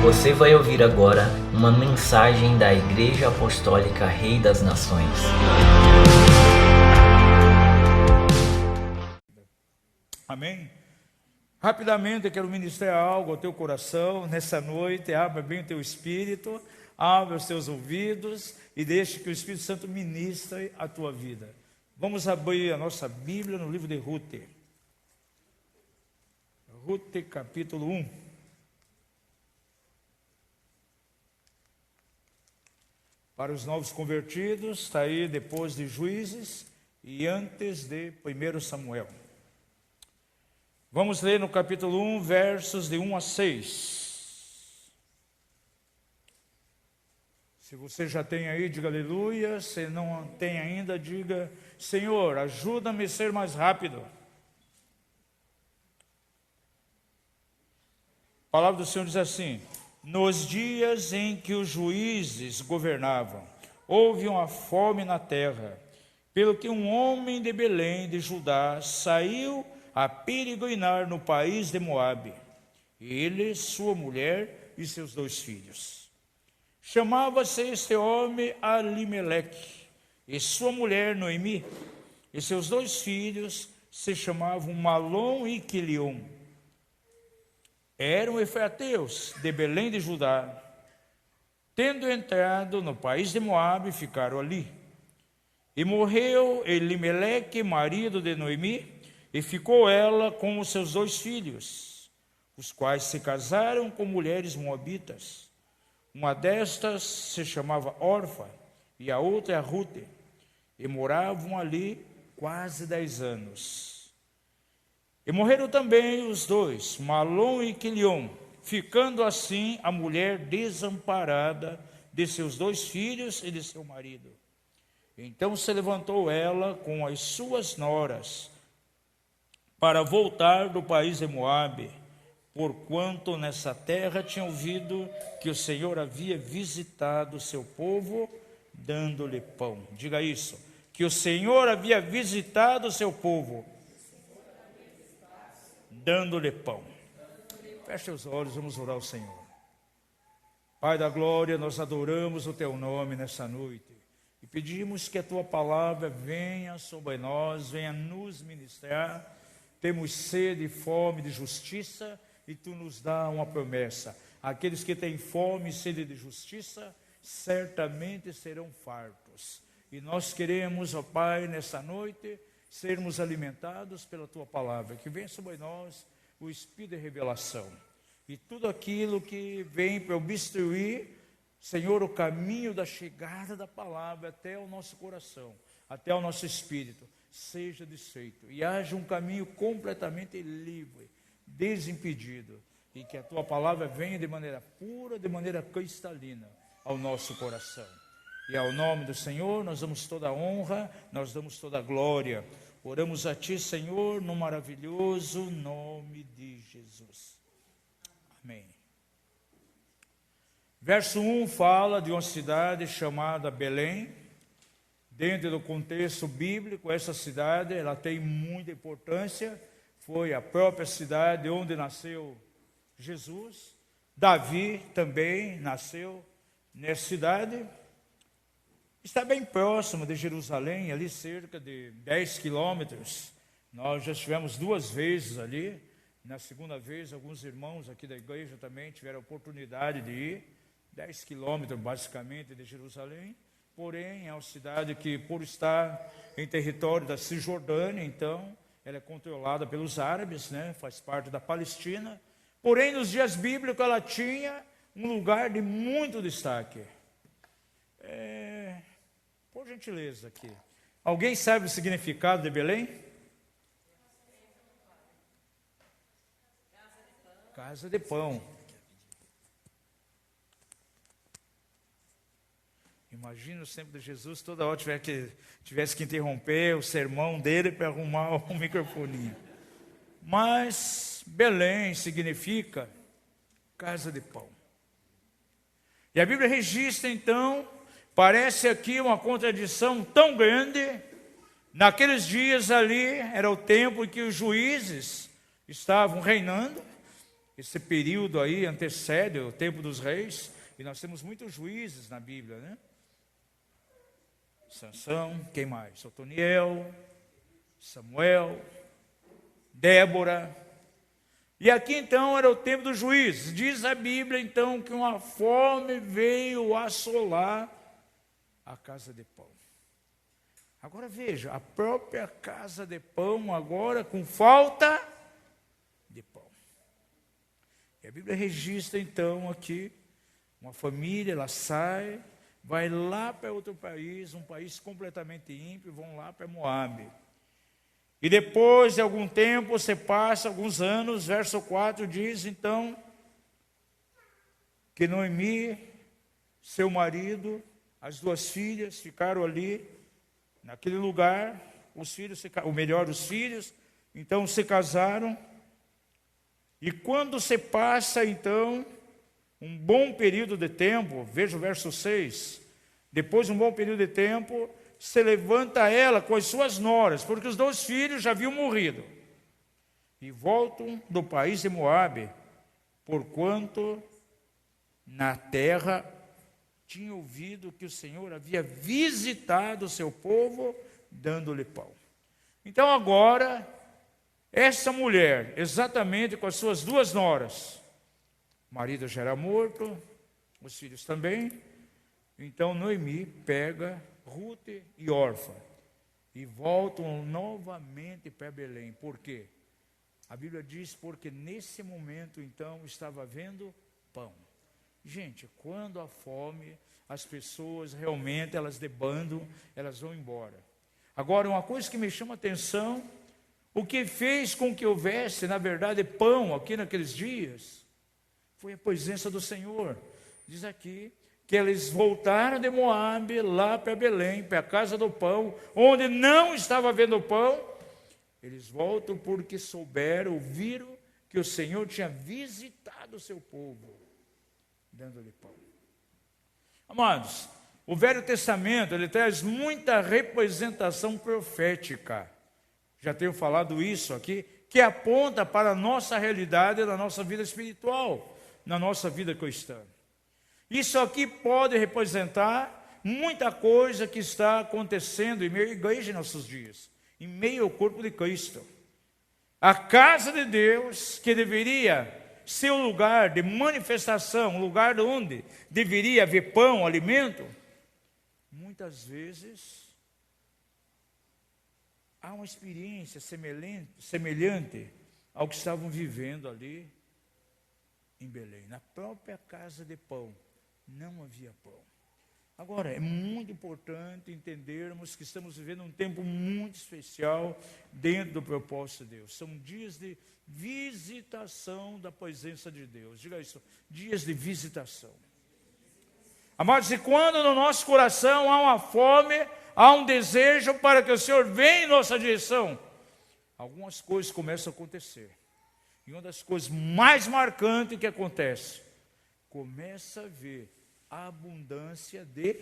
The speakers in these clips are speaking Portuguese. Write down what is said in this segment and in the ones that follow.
Você vai ouvir agora uma mensagem da Igreja Apostólica Rei das Nações. Amém? Rapidamente eu quero ministrar algo ao teu coração nessa noite. Abra bem o teu espírito, abra os teus ouvidos e deixe que o Espírito Santo ministre a tua vida. Vamos abrir a nossa Bíblia no livro de Ruth. Ruth capítulo 1. Para os novos convertidos, está aí depois de Juízes e antes de 1 Samuel. Vamos ler no capítulo 1, versos de 1 a 6. Se você já tem aí, diga aleluia. Se não tem ainda, diga: Senhor, ajuda-me a ser mais rápido. A palavra do Senhor diz assim: nos dias em que os juízes governavam, houve uma fome na terra, pelo que um homem de Belém de Judá saiu a peregrinar no país de Moabe, ele, sua mulher e seus 2 filhos. Chamava-se este homem Alimeleque, e sua mulher Noemi, e seus 2 filhos se chamavam Malom e Quilion. Eram efrateus de Belém de Judá. Tendo entrado no país de Moabe, ficaram ali. E morreu Elimeleque, marido de Noemi, e ficou ela com os seus 2 filhos, os quais se casaram com mulheres moabitas. Uma destas se chamava Orfa, e a outra Ruth, e moravam ali quase 10 anos. E morreram também os 2, Malom e Quilion, ficando assim a mulher desamparada de seus 2 filhos e de seu marido. Então se levantou ela com as suas noras para voltar do país de Moabe, porquanto nessa terra tinha ouvido que o Senhor havia visitado o seu povo, dando-lhe pão. Diga isso, que o Senhor havia visitado o seu povo, dando-lhe pão. Feche os olhos, vamos orar ao Senhor. Pai da glória, nós adoramos o teu nome nessa noite e pedimos que a tua palavra venha sobre nós, venha nos ministrar. Temos sede e fome de justiça e tu nos dá uma promessa: aqueles que têm fome e sede de justiça certamente serão fartos. E nós queremos, ó Pai, nessa noite sermos alimentados pela tua palavra, que venha sobre nós o Espírito de revelação e tudo aquilo que vem para obstruir, Senhor, o caminho da chegada da palavra até o nosso coração, até o nosso espírito, seja desfeito e haja um caminho completamente livre, desimpedido, e que a tua palavra venha de maneira pura, de maneira cristalina ao nosso coração. E ao nome do Senhor nós damos toda a honra, nós damos toda a glória. Oramos a Ti, Senhor, no maravilhoso nome de Jesus. Amém. Verso 1 fala de uma cidade chamada Belém. Dentro do contexto bíblico, essa cidade ela tem muita importância. Foi a própria cidade onde nasceu Jesus. Davi também nasceu nessa cidade. Está bem próximo de Jerusalém, ali cerca de 10 quilômetros. Nós já estivemos 2 vezes ali. Na segunda vez, alguns irmãos aqui da igreja também tiveram a oportunidade de ir. 10 quilômetros, basicamente, de Jerusalém. Porém, é uma cidade que, por estar em território da Cisjordânia, então, ela é controlada pelos árabes, né? Faz parte da Palestina. Porém, nos dias bíblicos, ela tinha um lugar de muito destaque. Por gentileza aqui. Alguém sabe o significado de Belém? Casa de pão. Imagina o tempo de Jesus, toda hora tivesse que interromper o sermão dele para arrumar um microfoninho. Mas Belém significa casa de pão. E a Bíblia registra então, parece aqui uma contradição tão grande. Naqueles dias ali, era o tempo em que os juízes estavam reinando, Esse período aí antecede o tempo dos reis, e nós temos muitos juízes na Bíblia, né? Sansão, quem mais? Otoniel, Samuel, Débora. E aqui então era o tempo dos juízes. Diz a Bíblia então que uma fome veio assolar a casa de pão. Agora veja, a própria casa de pão agora com falta de pão. E a Bíblia registra então aqui, uma família, ela sai, vai lá para outro país, um país completamente ímpio, vão lá para Moabe. E depois de algum tempo, você passa alguns anos, verso 4 diz então, que Noemi, seu marido, as duas filhas ficaram ali, naquele lugar, os filhos, os filhos, então se casaram. E quando se passa então, um bom período de tempo, veja o verso 6, depois de um bom período de tempo, se levanta ela com as suas noras, porque os 2 filhos já haviam morrido, e voltam do país de Moabe, porquanto na terra tinha ouvido que o Senhor havia visitado o seu povo, dando-lhe pão. Então agora, essa mulher, exatamente com as suas 2 noras, o marido já era morto, os filhos também, então Noemi pega Ruth e Orfa e voltam novamente para Belém. Por quê? A Bíblia diz porque nesse momento então estava havendo pão. Gente, quando há fome, as pessoas realmente elas debandam, elas vão embora. Agora, uma coisa que me chama a atenção, o que fez com que houvesse, na verdade, pão aqui naqueles dias, foi a presença do Senhor. Diz aqui que eles voltaram de Moabe lá para Belém, para a casa do pão, onde não estava havendo pão. Eles voltam porque ouviram que o Senhor tinha visitado o seu povo, dando-lhe pão. Amados, o Velho Testamento, ele traz muita representação profética. Já tenho falado isso aqui, que aponta para a nossa realidade na nossa vida espiritual, na nossa vida cristã. Isso aqui pode representar muita coisa que está acontecendo em meio à igreja em nossos dias, em meio ao corpo de Cristo. A casa de Deus, que deveria ser um lugar de manifestação, um lugar onde deveria haver pão, alimento, muitas vezes há uma experiência semelhante ao que estavam vivendo ali em Belém. Na própria casa de pão, não havia pão. Agora, é muito importante entendermos que estamos vivendo um tempo muito especial dentro do propósito de Deus. São dias de visitação da presença de Deus. Diga isso, dias de visitação. Amados, e quando no nosso coração há uma fome, há um desejo para que o Senhor venha em nossa direção, algumas coisas começam a acontecer. E uma das coisas mais marcantes que acontece, começa a ver a abundância de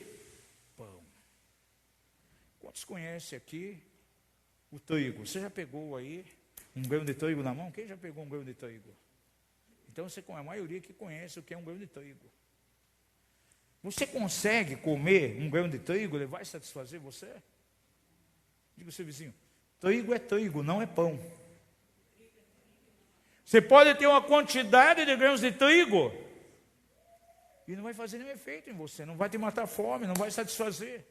pão. Quantos conhecem aqui o trigo? Você já pegou aí um grão de trigo na mão? Quem já pegou um grão de trigo? Então, a maioria que conhece o que é um grão de trigo. Você consegue comer um grão de trigo? Ele vai satisfazer você? Diga ao seu vizinho, trigo é trigo, não é pão. Você pode ter uma quantidade de grãos de trigo e não vai fazer nenhum efeito em você, não vai te matar fome, não vai satisfazer.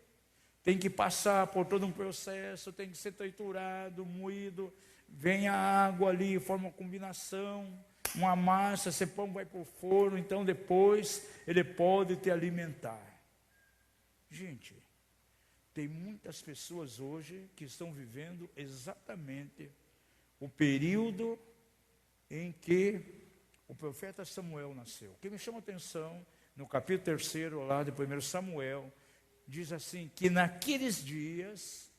Tem que passar por todo um processo, tem que ser triturado, moído, vem a água ali, forma uma combinação, uma massa, esse pão vai para o forno, então depois ele pode te alimentar. Gente, tem muitas pessoas hoje que estão vivendo exatamente o período em que o profeta Samuel nasceu. O que me chama a atenção, no capítulo 3 lá de 1 Samuel, diz assim, que naqueles dias,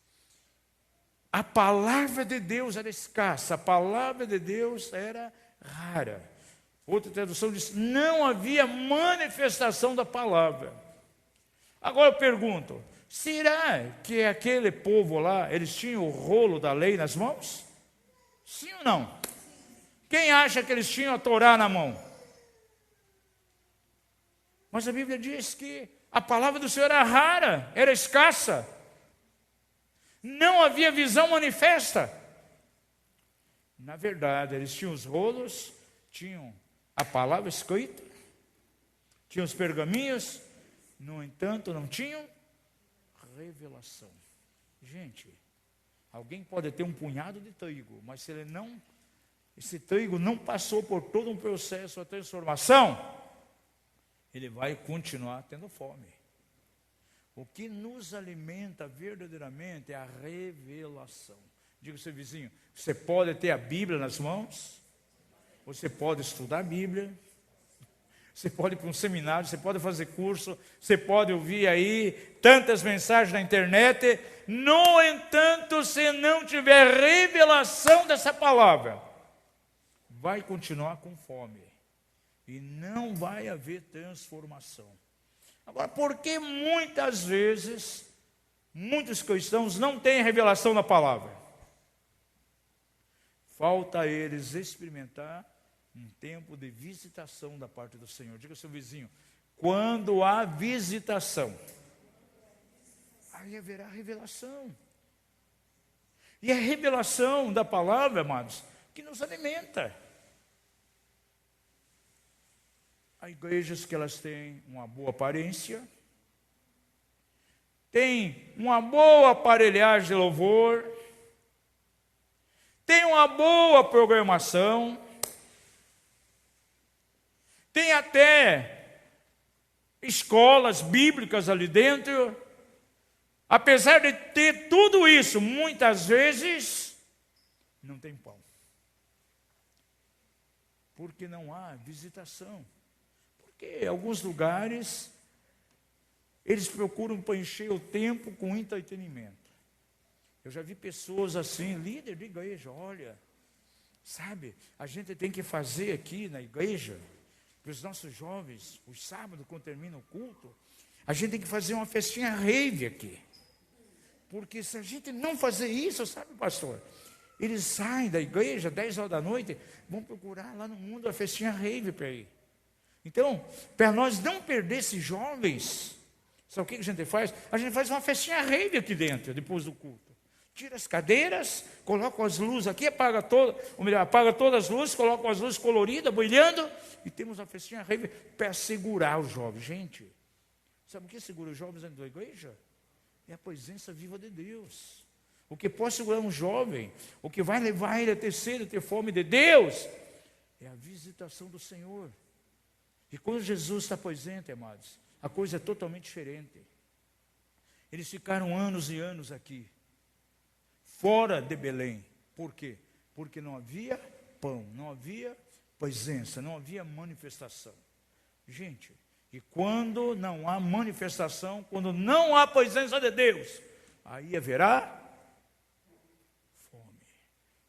a palavra de Deus era escassa, a palavra de Deus era rara. Outra tradução diz, não havia manifestação da palavra. Agora eu pergunto, será que aquele povo lá, eles tinham o rolo da lei nas mãos? Sim ou não? Quem acha que eles tinham a Torá na mão? Mas a Bíblia diz que a palavra do Senhor era rara, era escassa. Não havia visão manifesta. Na verdade, eles tinham os rolos, tinham a palavra escrita, tinham os pergaminhos, no entanto, não tinham revelação. Gente, alguém pode ter um punhado de trigo, mas se esse trigo não passou por todo um processo de transformação, ele vai continuar tendo fome. O que nos alimenta verdadeiramente é a revelação. Diga ao seu vizinho, você pode ter a Bíblia nas mãos, você pode estudar a Bíblia, você pode ir para um seminário, você pode fazer curso, você pode ouvir aí tantas mensagens na internet. No entanto, se não tiver revelação dessa palavra, vai continuar com fome e não vai haver transformação. Agora, por que muitas vezes muitos cristãos não têm revelação da palavra? Falta a eles experimentar um tempo de visitação da parte do Senhor. Diga ao seu vizinho, quando há visitação, aí haverá revelação. E a revelação da palavra, amados, que nos alimenta. Há igrejas que elas têm uma boa aparência, têm uma boa aparelhagem de louvor, têm uma boa programação, tem até escolas bíblicas ali dentro. Apesar de ter tudo isso, muitas vezes não tem pão. Porque não há visitação. Porque em alguns lugares eles procuram preencher o tempo com entretenimento. Eu já vi pessoas assim, líder de igreja, olha, sabe, a gente tem que fazer aqui na igreja, para os nossos jovens, os sábados, quando termina o culto, a gente tem que fazer uma festinha rave aqui. Porque se a gente não fazer isso, sabe, pastor, eles saem da igreja, 10 horas da noite, vão procurar lá no mundo a festinha rave para ir. Então, para nós não perder esses jovens, sabe o que a gente faz? A gente faz uma festinha rave aqui dentro, depois do culto. Tira as cadeiras, coloca as luzes aqui, apaga todas as luzes, coloca as luzes coloridas, brilhando, e temos uma festinha rave para segurar os jovens. Gente, sabe o que segura os jovens dentro da igreja? É a presença viva de Deus. O que pode segurar um jovem, o que vai levar ele a ter sede, a ter fome de Deus, é a visitação do Senhor. E quando Jesus está presente, amados, a coisa é totalmente diferente. Eles ficaram anos e anos aqui, fora de Belém. Por quê? Porque não havia pão, não havia presença, não havia manifestação. Gente, e quando não há manifestação, quando não há presença de Deus, aí haverá fome.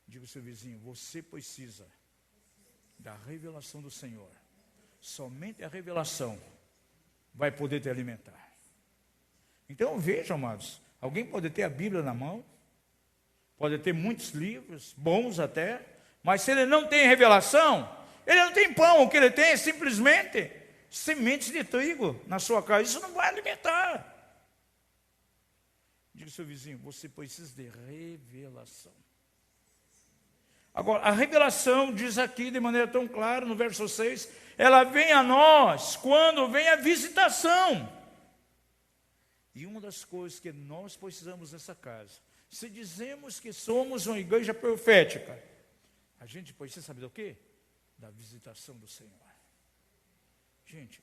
Diga ao seu vizinho, você precisa da revelação do Senhor. Somente a revelação vai poder te alimentar. Então vejam, amados, alguém pode ter a Bíblia na mão, pode ter muitos livros, bons até, mas se ele não tem revelação, ele não tem pão. O que ele tem é simplesmente sementes de trigo na sua casa. Isso não vai alimentar. Diga ao seu vizinho, você precisa de revelação. Agora, a revelação diz aqui de maneira tão clara, no verso 6, ela vem a nós quando vem a visitação. E uma das coisas que nós precisamos nessa casa, se dizemos que somos uma igreja profética, a gente precisa saber do quê? Da visitação do Senhor. Gente,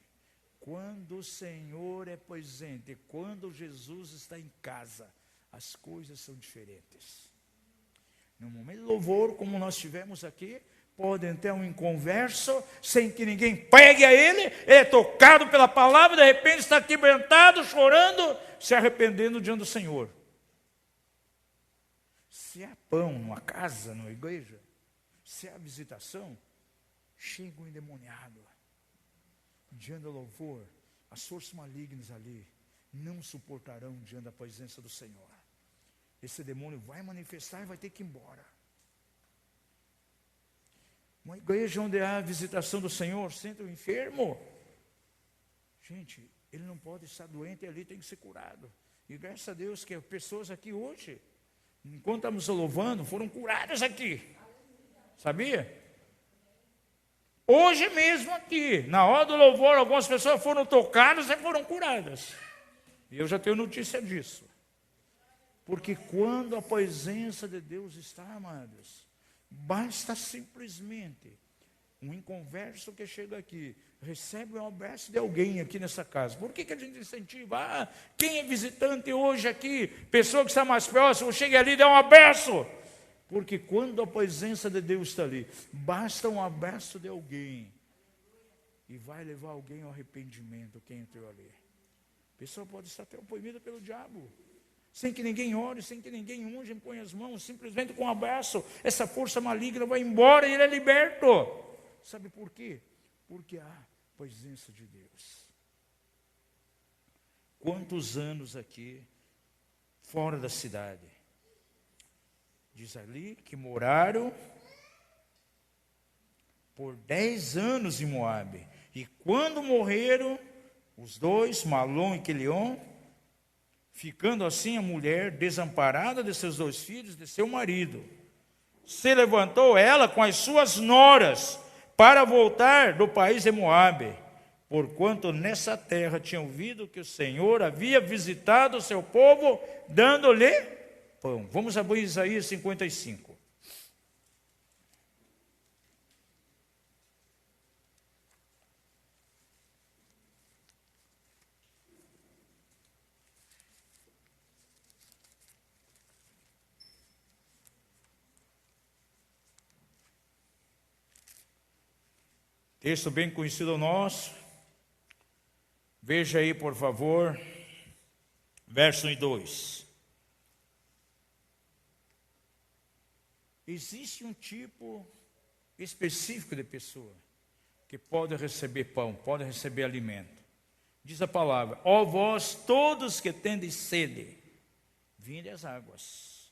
quando o Senhor é presente, quando Jesus está em casa, as coisas são diferentes. No momento de louvor, como nós tivemos aqui, podem ter um inconverso, sem que ninguém pegue a ele é tocado pela palavra, de repente está quebrantado, chorando, se arrependendo diante do Senhor. Se há pão numa casa, numa igreja, se há visitação, chega um endemoniado, diante do louvor, as forças malignas ali não suportarão diante da presença do Senhor. Esse demônio vai manifestar e vai ter que ir embora. Uma igreja onde há a visitação do Senhor, senta o enfermo. Gente, ele não pode estar doente, ali tem que ser curado. E graças a Deus que pessoas aqui hoje, enquanto estamos louvando, foram curadas aqui. Sabia? Hoje mesmo aqui, na hora do louvor, algumas pessoas foram tocadas e foram curadas. E eu já tenho notícia disso. Porque quando a presença de Deus está, amados, basta simplesmente um inconverso que chega aqui, recebe um abraço de alguém aqui nessa casa. Por que a gente incentiva? Quem é visitante hoje aqui, pessoa que está mais próxima, chega ali e dá um abraço. Porque quando a presença de Deus está ali, basta um abraço de alguém e vai levar alguém ao arrependimento, quem entrou ali. A pessoa pode estar até oprimida pelo diabo, sem que ninguém ore, sem que ninguém unja, põe as mãos, simplesmente com um abraço, essa força maligna vai embora e ele é liberto. Sabe por quê? Porque há presença de Deus. Quantos anos aqui, fora da cidade? Diz ali que moraram por 10 anos em Moabe. E quando morreram, os dois, Malom e Quelion, ficando assim a mulher desamparada de seus 2 filhos, de seu marido, se levantou ela com as suas noras para voltar do país de Moabe, porquanto nessa terra tinha ouvido que o Senhor havia visitado o seu povo, dando-lhe pão. Vamos abrir Isaías 55. Texto bem conhecido nosso. Veja aí, por favor, verso 1 e 2. Existe um tipo específico de pessoa que pode receber pão, pode receber alimento. Diz a palavra: ó vós todos que tendes sede, vinde às águas.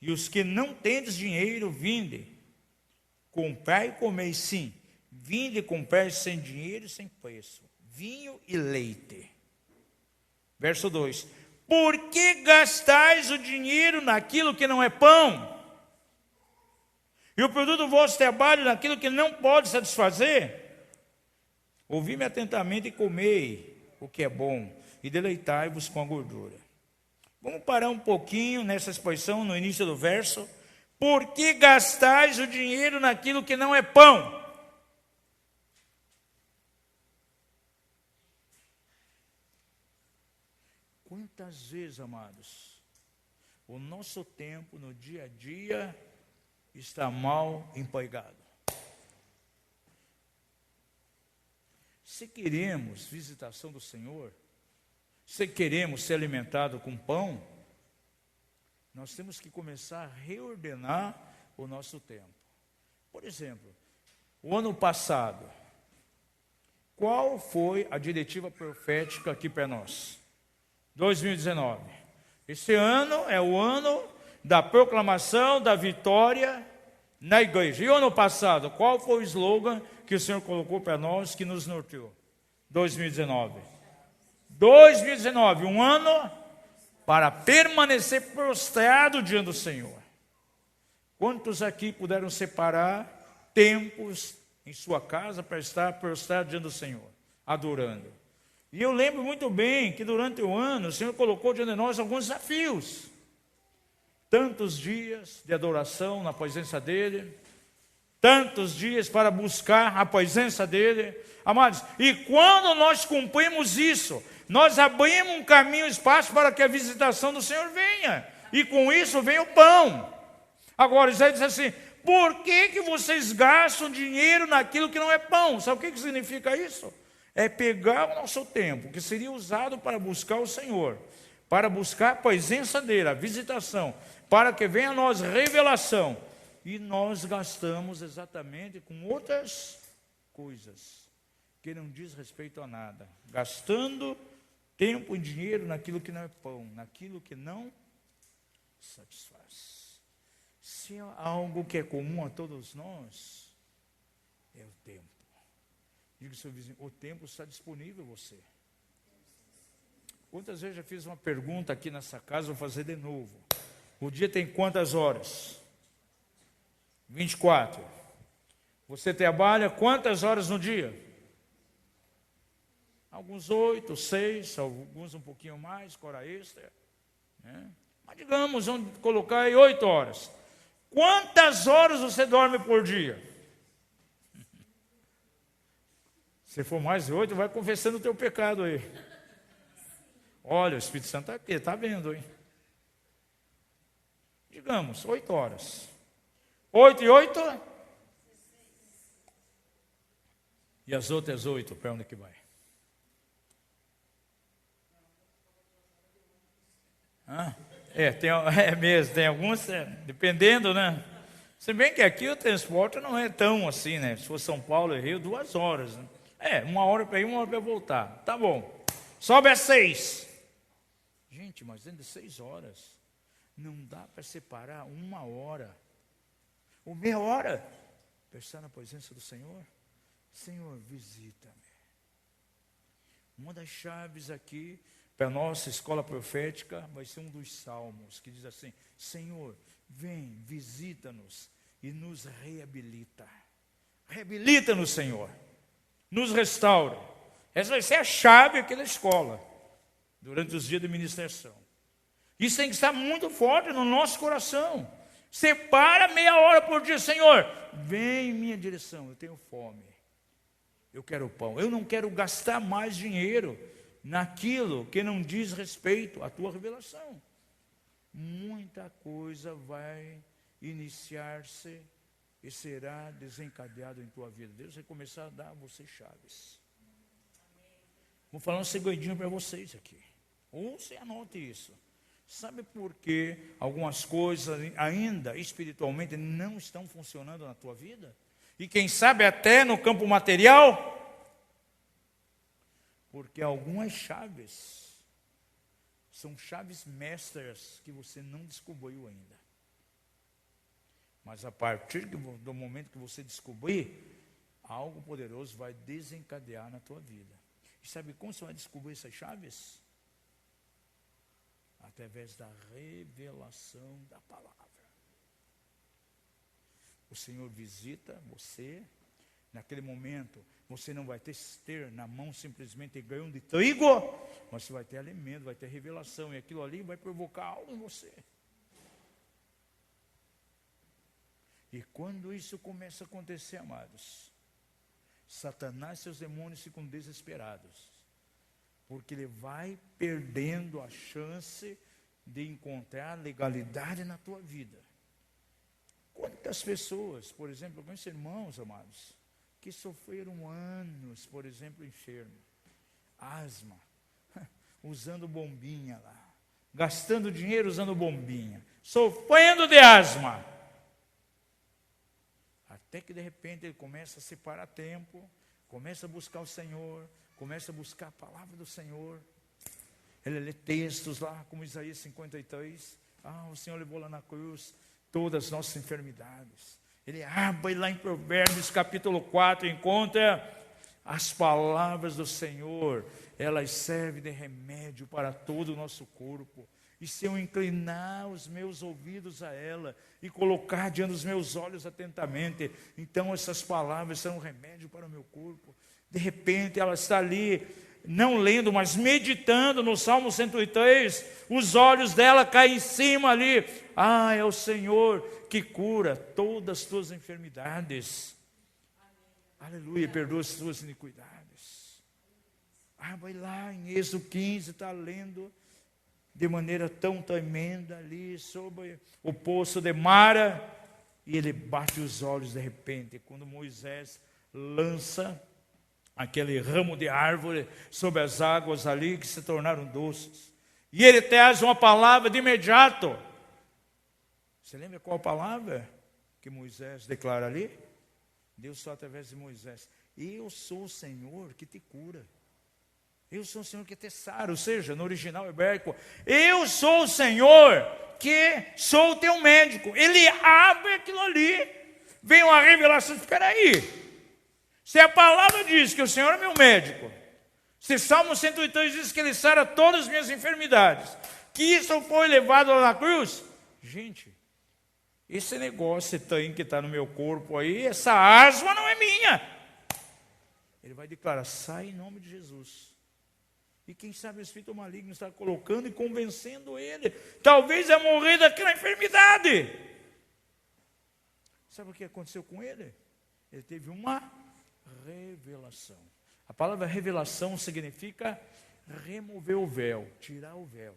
E os que não tendes dinheiro, vinde, comprai e comei, sim. Vinde e comprai sem dinheiro e sem preço, vinho e leite. Verso 2: por que gastais o dinheiro naquilo que não é pão? E o produto do vosso trabalho naquilo que não pode satisfazer? Ouvi-me atentamente e comei o que é bom, e deleitai-vos com a gordura. Vamos parar um pouquinho nessa expressão no início do verso. Por que gastais o dinheiro naquilo que não é pão? Quantas vezes, amados, o nosso tempo no dia a dia está mal empregado? Se queremos visitação do Senhor, se queremos ser alimentados com pão, nós temos que começar a reordenar o nosso tempo. Por exemplo, o ano passado, qual foi a diretiva profética aqui para nós? 2019. Esse ano é o ano da proclamação da vitória na igreja. E o ano passado, qual foi o slogan que o Senhor colocou para nós, que nos norteou? 2019. 2019, um ano para permanecer prostrado diante do Senhor. Quantos aqui puderam separar tempos em sua casa para estar prostrado diante do Senhor, adorando? E eu lembro muito bem que durante o ano o Senhor colocou diante de nós alguns desafios. Tantos dias de adoração na presença dEle, tantos dias para buscar a presença dEle. Amados, e quando nós cumprimos isso, nós abrimos um caminho, um espaço para que a visitação do Senhor venha. E com isso vem o pão. Agora, Isaías diz assim: por que vocês gastam dinheiro naquilo que não é pão? Sabe o que significa isso? É pegar o nosso tempo, que seria usado para buscar o Senhor, para buscar a presença dEle, a visitação, para que venha a nós revelação, e nós gastamos exatamente com outras coisas, que não diz respeito a nada, gastando tempo e dinheiro naquilo que não é pão, naquilo que não satisfaz. Se é algo que é comum a todos nós, É o tempo. Diga ao seu vizinho, o tempo está disponível a você. Quantas vezes já fiz uma pergunta aqui nessa casa, vou fazer de novo. O dia tem quantas horas? 24. Você trabalha quantas horas no dia? Alguns 8, 6, alguns um pouquinho mais, hora extra. Né? Mas digamos, vamos colocar aí 8 horas. Quantas horas você dorme por dia? Se for mais de 8, vai confessando o teu pecado aí. Olha, o Espírito Santo está aqui, está vendo, hein? Digamos, 8 horas. 8 e 8? E as outras 8, para onde que vai? É mesmo, tem alguns, dependendo, né? Se bem que aqui o transporte não é tão assim, né? Se for São Paulo e Rio, 2 horas, né? 1 hora para ir, 1 hora para voltar. Tá bom. Sobe às 6. Gente, mas dentro de 6 horas, não dá para separar 1 hora ou meia hora para estar na presença do Senhor. Senhor, visita-me. Uma das chaves aqui para a nossa escola profética vai ser um dos salmos, que diz assim: Senhor, vem, visita-nos e nos reabilita. Reabilita-nos, Senhor. Nos restaura. Essa vai ser a chave aqui da escola, durante os dias de ministração. Isso tem que estar muito forte no nosso coração. Separa meia hora por dia. Senhor, vem em minha direção, eu tenho fome. Eu quero pão. Eu não quero gastar mais dinheiro naquilo que não diz respeito à tua revelação. Muita coisa vai iniciar-se e será desencadeado em tua vida. Deus vai começar a dar a você chaves. Vou falar um segredinho para vocês aqui. Ou você anote isso. Sabe por que algumas coisas ainda espiritualmente não estão funcionando na tua vida? E quem sabe até no campo material? Porque algumas chaves são chaves mestras que você não descobriu ainda. Mas a partir do momento que você descobrir, algo poderoso vai desencadear na tua vida. E sabe como você vai descobrir essas chaves? Através da revelação da palavra. O Senhor visita você. Naquele momento, você não vai ter na mão simplesmente grão de trigo, mas você vai ter alimento, vai ter revelação. E aquilo ali vai provocar algo em você. E quando isso começa a acontecer, amados, Satanás e seus demônios ficam desesperados. Porque ele vai perdendo a chance de encontrar legalidade na tua vida. Quantas pessoas, por exemplo, eu conheço irmãos, amados, que sofreram anos, por exemplo, enfermo, asma, usando bombinha lá, gastando dinheiro usando bombinha, sofrendo de asma. Até que de repente ele começa a separar tempo, começa a buscar o Senhor, começa a buscar a palavra do Senhor. Ele lê textos lá, como Isaías 53. O Senhor levou lá na cruz todas as nossas enfermidades. Ele abre lá em Provérbios capítulo 4, encontra as palavras do Senhor. Elas servem de remédio para todo o nosso corpo. E se eu inclinar os meus ouvidos a ela e colocar diante dos meus olhos atentamente, então essas palavras serão remédio para o meu corpo. De repente ela está ali, não lendo, mas meditando no Salmo 103, os olhos dela caem em cima ali. É o Senhor que cura todas as tuas enfermidades. Aleluia, perdoa as tuas iniquidades. Vai lá em Êxodo 15, está lendo de maneira tão tremenda ali sobre o poço de Mara, e ele bate os olhos de repente, quando Moisés lança aquele ramo de árvore sobre as águas ali que se tornaram doces. E ele traz uma palavra de imediato. Você lembra qual palavra que Moisés declara ali? Deus só através de Moisés. Eu sou o Senhor que te cura. Eu sou o Senhor que te sara. Ou seja, no original hebraico, eu sou o Senhor que sou o teu médico. Ele abre aquilo ali. Vem uma revelação. Espera aí. Se a palavra diz que o Senhor é meu médico, se Salmo 103 diz que Ele sara todas as minhas enfermidades, que isso foi levado lá na cruz, gente, esse negócio que está no meu corpo aí, essa asma não é minha. Ele vai declarar, sai em nome de Jesus. E quem sabe o espírito maligno está colocando e convencendo ele, talvez a morrer daquela enfermidade. Sabe o que aconteceu com ele? Ele teve uma revelação. A palavra revelação significa remover o véu, tirar o véu.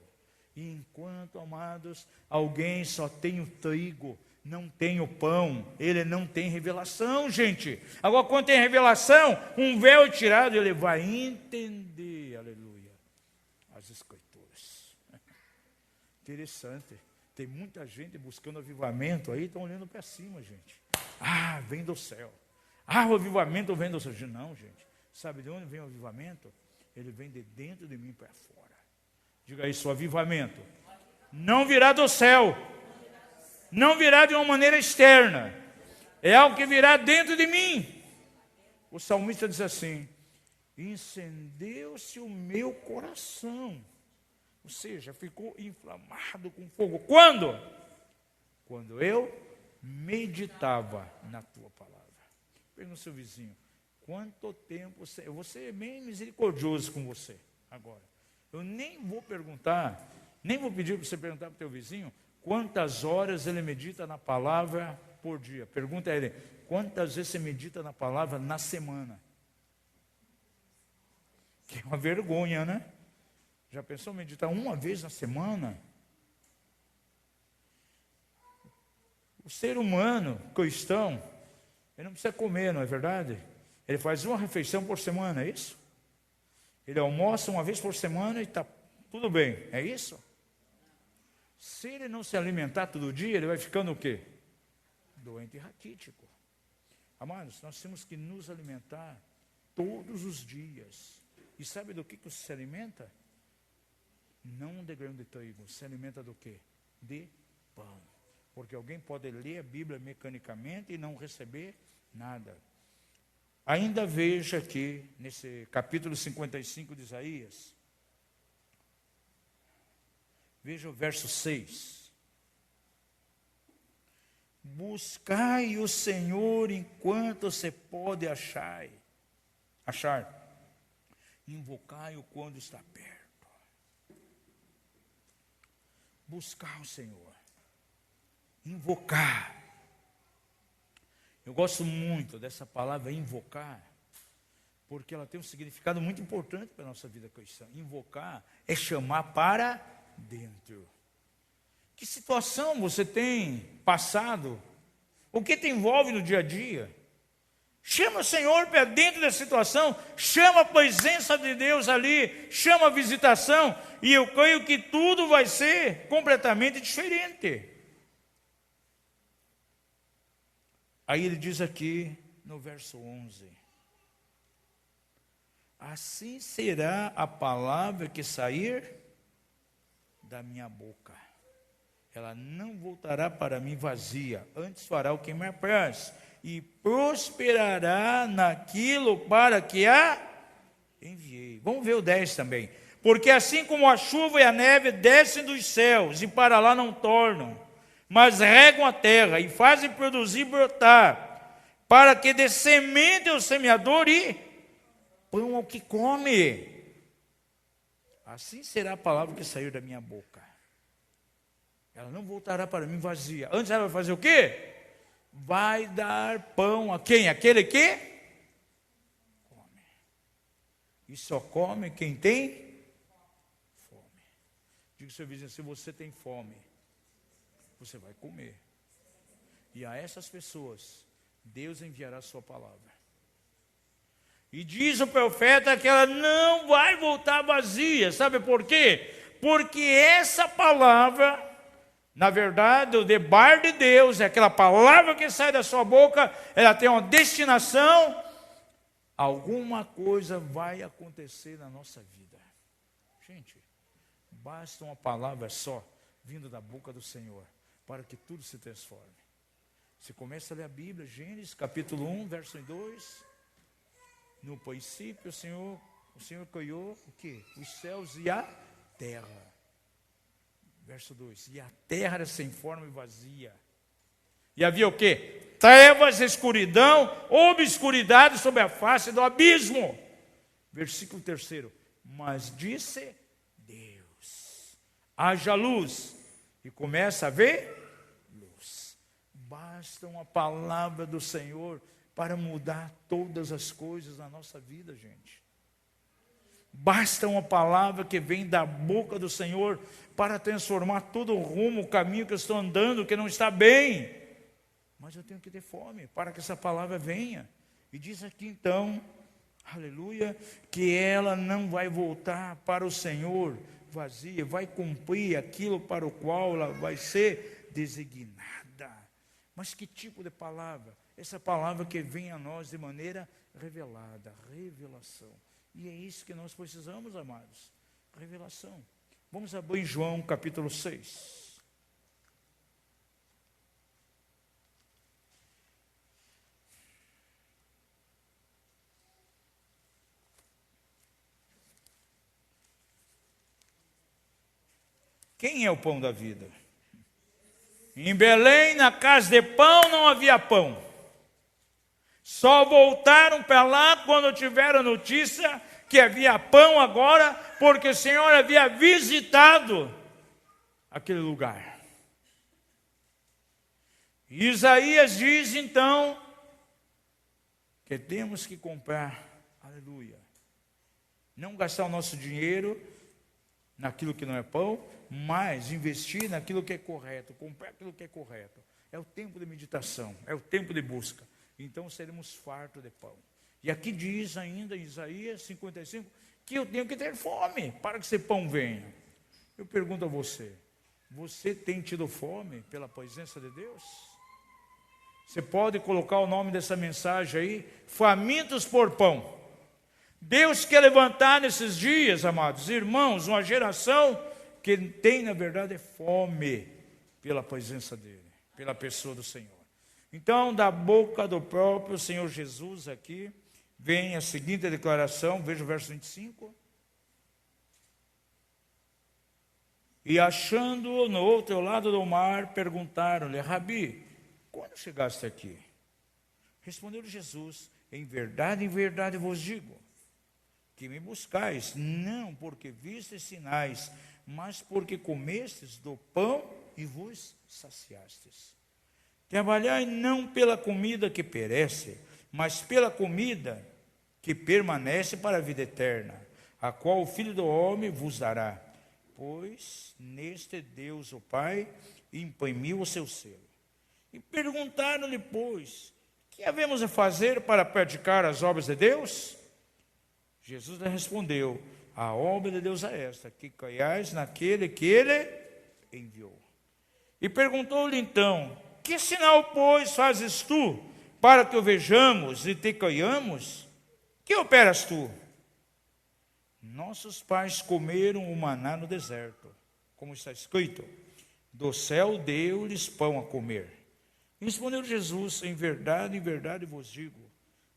E enquanto, amados, alguém só tem o trigo, não tem o pão, ele não tem revelação, gente. Agora, quando tem revelação, um véu é tirado, ele vai entender, aleluia, as Escrituras. Interessante. Tem muita gente buscando avivamento aí, estão olhando para cima, gente. Ah, vem do céu. Ah, o avivamento vem do céu. Não, gente. Sabe de onde vem o avivamento? Ele vem de dentro de mim para fora. Diga isso, o avivamento não virá do céu. Não virá de uma maneira externa. É algo que virá dentro de mim. O salmista diz assim, incendeu-se o meu coração. Ou seja, ficou inflamado com fogo. Quando? Quando eu meditava na tua palavra. Pergunta ao seu vizinho, quanto tempo você... Eu vou ser bem misericordioso com você agora. Eu nem vou perguntar, nem vou pedir para você perguntar para o teu vizinho quantas horas ele medita na palavra por dia. Pergunta a ele, quantas vezes você medita na palavra na semana? Que é uma vergonha, né? Já pensou meditar uma vez na semana? O ser humano cristão, ele não precisa comer, não é verdade? Ele faz uma refeição por semana, é isso? Ele almoça uma vez por semana e está tudo bem, é isso? Se ele não se alimentar todo dia, ele vai ficando o quê? Doente e raquítico. Amados, nós temos que nos alimentar todos os dias. E sabe do que você se alimenta? Não de grão de trigo, se alimenta do quê? De pão. Porque alguém pode ler a Bíblia mecanicamente e não receber nada. Ainda veja aqui, nesse capítulo 55 de Isaías, veja o verso 6. Buscai o Senhor enquanto se pode achar. Invocai-o quando está perto. Buscar o Senhor. Invocar. Eu gosto muito dessa palavra invocar, porque ela tem um significado muito importante para a nossa vida cristã. Invocar é chamar para dentro. Que situação você tem passado? O que te envolve no dia a dia? Chama o Senhor para dentro da situação, chama a presença de Deus ali, chama a visitação, e eu creio que tudo vai ser completamente diferente. Aí ele diz aqui no verso 11, assim será a palavra que sair da minha boca. Ela não voltará para mim vazia, antes fará o que me apraz, e prosperará naquilo para que a enviei. Vamos ver o 10 também. Porque assim como a chuva e a neve descem dos céus e para lá não tornam, mas regam a terra e fazem produzir brotar, para que dê semente ao semeador e pão ao que come. Assim será a palavra que sair da minha boca. Ela não voltará para mim vazia. Antes ela vai fazer o quê? Vai dar pão a quem? Aquele que come. E só come quem tem fome. Diga ao seu vizinho, se você tem fome, você vai comer. E a essas pessoas, Deus enviará a sua palavra. E diz o profeta que ela não vai voltar vazia. Sabe por quê? Porque essa palavra, na verdade, o debar de Deus, é aquela palavra que sai da sua boca, ela tem uma destinação. Alguma coisa vai acontecer na nossa vida. Gente, basta uma palavra só, vindo da boca do Senhor, para que tudo se transforme. Você começa a ler a Bíblia, Gênesis capítulo 1, verso 2. No princípio, o Senhor criou o quê? Os céus e a terra. Verso 2. E a terra era sem forma e vazia. E havia o quê? Trevas, escuridão, obscuridade sobre a face do abismo. Versículo 3. Mas disse Deus: haja luz. E começa a ver luz. Basta uma palavra do Senhor para mudar todas as coisas na nossa vida, gente. Basta uma palavra que vem da boca do Senhor para transformar todo o rumo, o caminho que eu estou andando, que não está bem. Mas eu tenho que ter fome para que essa palavra venha. E diz aqui então, aleluia, que ela não vai voltar para o Senhor vazia, vai cumprir aquilo para o qual ela vai ser designada. Mas que tipo de palavra? Essa palavra que vem a nós de maneira revelada, revelação. E é isso que nós precisamos, amados, revelação. Vamos abrir em João capítulo 6. Quem é o pão da vida? Em Belém, na casa de pão, não havia pão. Só voltaram para lá quando tiveram notícia que havia pão agora, porque o Senhor havia visitado aquele lugar. E Isaías diz então que temos que comprar, aleluia, não gastar o nosso dinheiro naquilo que não é pão, mas investir naquilo que é correto, comprar aquilo que é correto. É o tempo de meditação, é o tempo de busca. Então seremos fartos de pão. E aqui diz ainda em Isaías 55 que eu tenho que ter fome para que esse pão venha. Eu pergunto a você, você tem tido fome pela presença de Deus? Você pode colocar o nome dessa mensagem aí, famintos por pão. Deus quer levantar nesses dias, amados irmãos, uma geração que tem, na verdade, fome pela presença dele, pela pessoa do Senhor. Então, da boca do próprio Senhor Jesus aqui, vem a seguinte declaração, veja o verso 25. E achando-o no outro lado do mar, perguntaram-lhe: Rabi, quando chegaste aqui? Respondeu-lhe Jesus: em verdade vos digo, que me buscais, não porque vistes sinais, mas porque comestes do pão e vos saciastes. Trabalhai não pela comida que perece, mas pela comida que permanece para a vida eterna, a qual o Filho do Homem vos dará. Pois neste Deus o Pai imprimiu o seu selo. E perguntaram-lhe, pois, que havemos a fazer para praticar as obras de Deus? Jesus lhe respondeu: a obra de Deus é esta, que creiais naquele que Ele enviou. E perguntou-lhe então: que sinal, pois, fazes tu, para que o vejamos e te creiamos? Que operas tu? Nossos pais comeram o maná no deserto, como está escrito: do céu deu-lhes pão a comer. Respondeu Jesus: em verdade vos digo,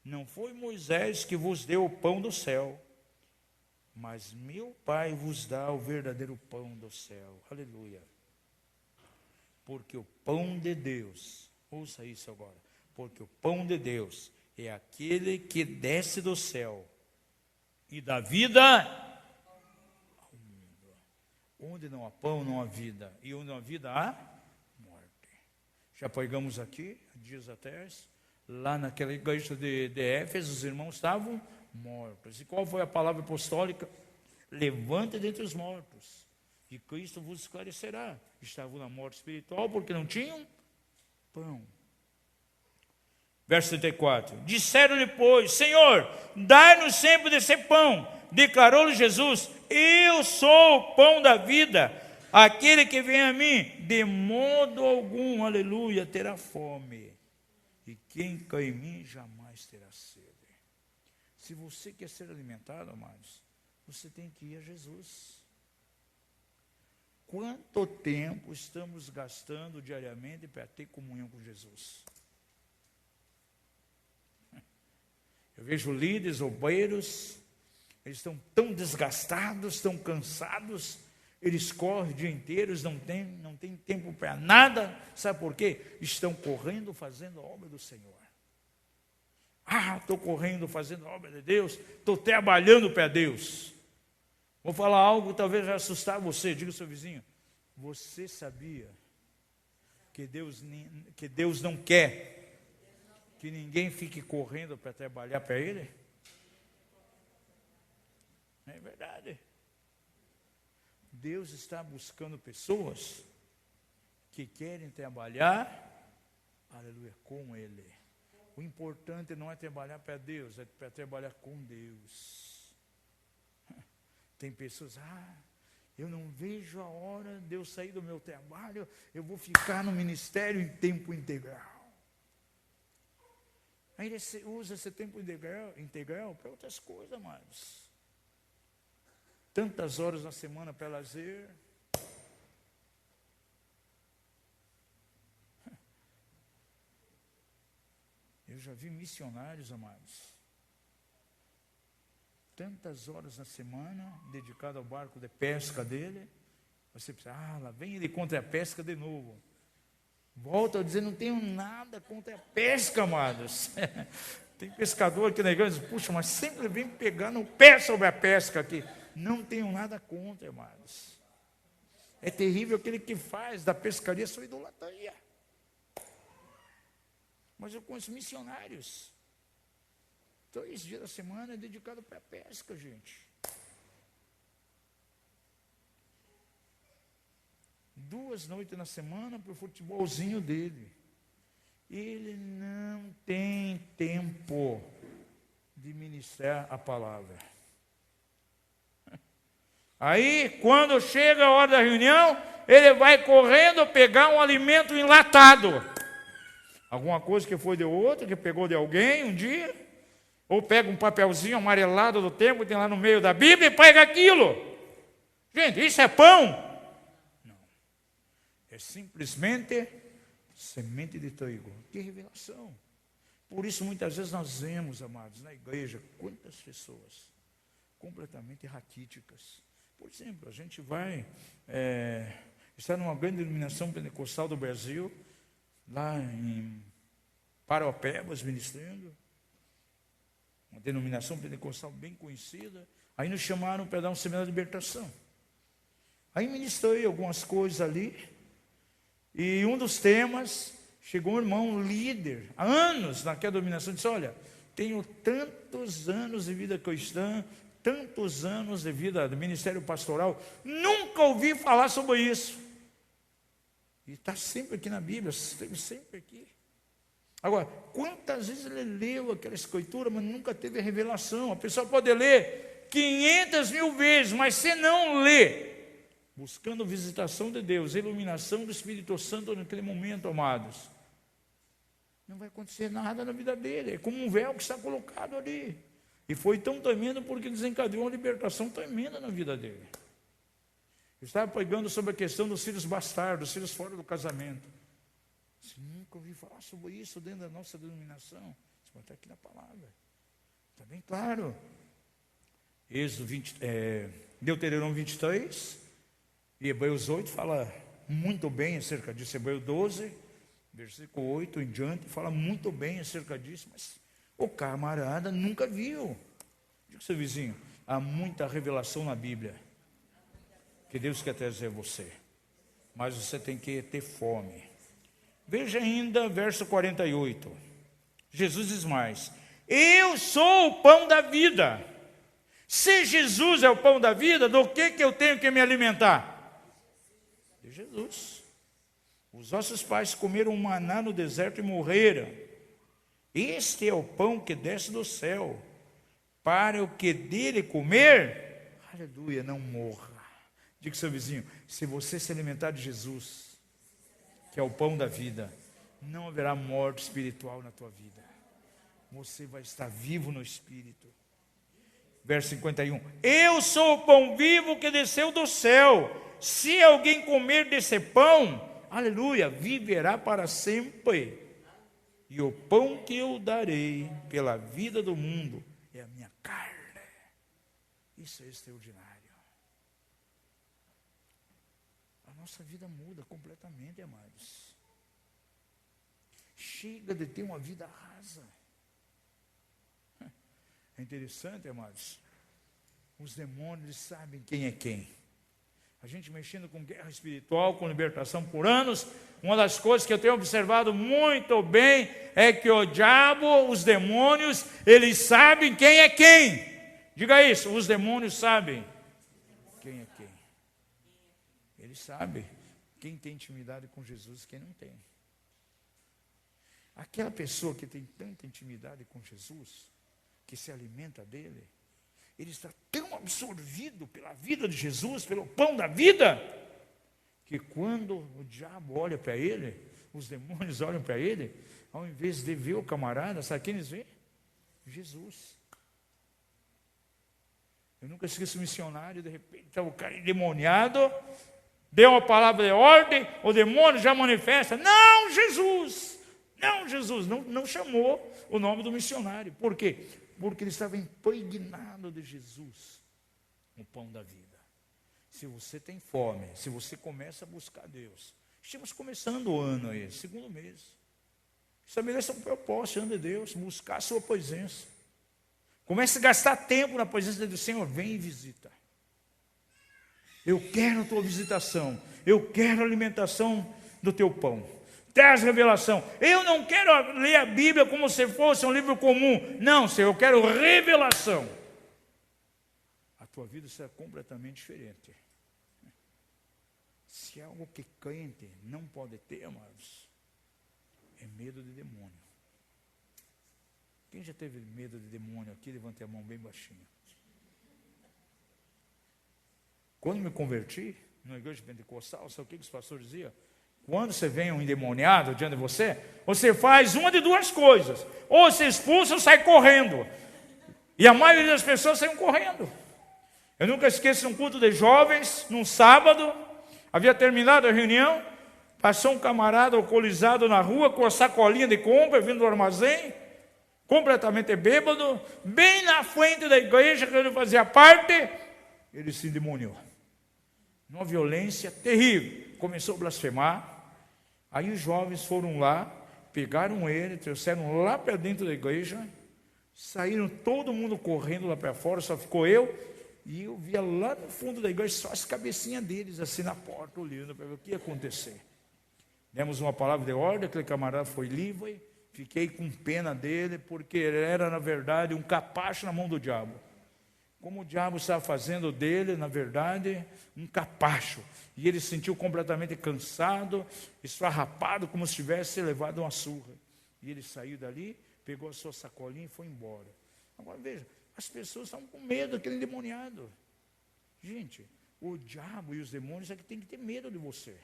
não foi Moisés que vos deu o pão do céu, mas meu Pai vos dá o verdadeiro pão do céu. Aleluia. Porque o pão de Deus, ouça isso agora, porque o pão de Deus é aquele que desce do céu e dá vida ao mundo. Onde não há pão, não há vida, e onde não há vida, há morte. Já pregamos aqui, dias atrás, lá naquela igreja de Éfeso, os irmãos estavam mortos. E qual foi a palavra apostólica? Levante dentre os mortos, e Cristo vos esclarecerá. Estavam na morte espiritual porque não tinham pão. Verso 34. Disseram-lhe, pois: Senhor, dai-nos sempre desse pão. Declarou-lhe Jesus: eu sou o pão da vida. Aquele que vem a mim, de modo algum, aleluia, terá fome. E quem cai em mim jamais terá sede. Se você quer ser alimentado, amados, você tem que ir a Jesus. Quanto tempo estamos gastando diariamente para ter comunhão com Jesus? Eu vejo líderes, obreiros, eles estão tão desgastados, tão cansados, eles correm o dia inteiro, eles não têm tempo para nada. Sabe por quê? Estão correndo, fazendo a obra do Senhor. Estou correndo, fazendo a obra de Deus, estou trabalhando para Deus. Vou falar algo que talvez vai assustar você. Diga ao seu vizinho: você sabia que Deus não quer que ninguém fique correndo para trabalhar para Ele? É verdade. Deus está buscando pessoas que querem trabalhar, aleluia, com Ele. O importante não é trabalhar para Deus, é para trabalhar com Deus. Tem pessoas, eu não vejo a hora de eu sair do meu trabalho, eu vou ficar no ministério em tempo integral. Aí ele usa esse tempo integral para outras coisas, amados. Tantas horas na semana para lazer. Eu já vi missionários, amados, tantas horas na semana dedicado ao barco de pesca dele. Você pensa, lá vem ele contra a pesca de novo. Volta a dizer, não tenho nada contra a pesca, amados. Tem pescador aqui na igreja, puxa, mas sempre vem pegar no pé sobre a pesca aqui. Não tenho nada contra, amados. É terrível aquele que faz da pescaria sua idolatria. Mas eu conheço missionários. 3 dias da semana é dedicado para a pesca, gente. 2 noites na semana para o futebolzinho dele. Ele não tem tempo de ministrar a palavra. Aí, quando chega a hora da reunião, ele vai correndo pegar um alimento enlatado. Alguma coisa que foi de outro, que pegou de alguém um dia. Ou pega um papelzinho amarelado do tempo, que tem lá no meio da Bíblia, e pega aquilo. Gente, isso é pão? Não. É simplesmente semente de trigo. Que revelação. Por isso, muitas vezes nós vemos, amados, na igreja, quantas pessoas completamente raquíticas. Por exemplo, a gente vai estar numa grande denominação pentecostal do Brasil, lá em Paraopebas, ministrando, uma denominação pentecostal bem conhecida. Aí nos chamaram para dar um seminário de libertação. Aí ministrei algumas coisas ali, e um dos temas, chegou um irmão líder, há anos naquela denominação, disse, olha, tenho tantos anos de vida cristã, tantos anos de vida do ministério pastoral, nunca ouvi falar sobre isso. E está sempre aqui na Bíblia, esteve sempre aqui. Agora, quantas vezes ele leu aquela escritura, mas nunca teve a revelação? A pessoa pode ler 500.000 vezes, mas se não lê, buscando visitação de Deus, iluminação do Espírito Santo naquele momento, amados, não vai acontecer nada na vida dele. É como um véu que está colocado ali. E foi tão tremendo porque desencadeou uma libertação tremenda na vida dele. Eu estava pregando sobre a questão dos filhos bastardos, dos filhos fora do casamento. Eu nunca ouvi falar sobre isso dentro da nossa denominação. Isso está aqui na palavra. Está bem claro. Deuteronômio 23 e Hebreus 8 fala muito bem acerca disso. Hebreus 12, versículo 8 em diante, fala muito bem acerca disso, mas o camarada nunca viu. Diga ao seu vizinho, há muita revelação na Bíblia que Deus quer trazer a você, mas você tem que ter fome. Veja ainda verso 48. Jesus diz mais: eu sou o pão da vida. Se Jesus é o pão da vida, do que eu tenho que me alimentar? De Jesus. Os nossos pais comeram maná no deserto e morreram. Este é o pão que desce do céu, para o que dele comer, aleluia, não morra. Diga ao seu vizinho, se você se alimentar de Jesus, que é o pão da vida, não haverá morte espiritual na tua vida. Você vai estar vivo no Espírito. Verso 51. Eu sou o pão vivo que desceu do céu. Se alguém comer desse pão, aleluia, viverá para sempre. e o pão que eu darei pela vida do mundo é a minha carne. Isso é extraordinário. A nossa vida muda completamente, amados. Chega de ter uma vida rasa. É interessante, amados. Os demônios, eles sabem quem é quem. A gente mexendo com guerra espiritual, com libertação por anos, uma das coisas que eu tenho observado muito bem é que o diabo, os demônios, eles sabem quem é quem. Diga isso, os demônios sabem quem é quem. Eles sabem quem tem intimidade com Jesus e quem não tem. Aquela pessoa que tem tanta intimidade com Jesus, que se alimenta dele, ele está tão absorvido pela vida de Jesus, pelo pão da vida, que quando o diabo olha para ele, os demônios olham para ele, ao invés de ver o camarada, sabe quem eles veem? Jesus. Eu nunca esqueço um missionário, de repente estava o cara endemoniado, deu uma palavra de ordem, o demônio já manifesta, não, Jesus, não chamou o nome do missionário. Por quê? Porque ele estava impregnado de Jesus, o pão da vida. Se você tem fome, se você começa a buscar Deus, estamos começando o ano aí, segundo mês. Estabeleça um propósito diante de Deus, buscar a sua presença. Comece a gastar tempo na presença do Senhor, vem e visita. Eu quero a tua visitação, eu quero a alimentação do teu pão. Traz revelação. Eu não quero ler a Bíblia como se fosse um livro comum. Não, Senhor, eu quero revelação. A tua vida será completamente diferente. Se é algo que crente não pode ter, amados, é medo de demônio. Quem já teve medo de demônio aqui? Levante a mão bem baixinho. Quando me converti, na igreja pentecostal, sabe o que os pastores diziam? Quando você vem um endemoniado diante de você, você faz uma de duas coisas. Ou você expulsa ou sai correndo. E a maioria das pessoas saem correndo. Eu nunca esqueço um culto de jovens, num sábado, havia terminado a reunião, passou um camarada alcoolizado na rua com a sacolinha de compra, vindo do armazém, completamente bêbado, bem na frente da igreja que ele fazia parte, ele se endemoniou. Uma violência terrível. Começou a blasfemar. Aí os jovens foram lá, pegaram ele, trouxeram lá para dentro da igreja, saíram todo mundo correndo lá para fora, só ficou eu, e eu via lá no fundo da igreja só as cabecinhas deles, assim na porta, olhando para ver o que ia acontecer. Demos uma palavra de ordem, aquele camarada foi livre, fiquei com pena dele, porque ele era, na verdade, um capacho na mão do diabo. Como o diabo estava fazendo dele, na verdade, um capacho. E ele se sentiu completamente cansado, esfarrapado, como se tivesse levado uma surra. E ele saiu dali, pegou a sua sacolinha e foi embora. Agora veja, as pessoas estão com medo daquele endemoniado. Gente, o diabo e os demônios é que tem que ter medo de você.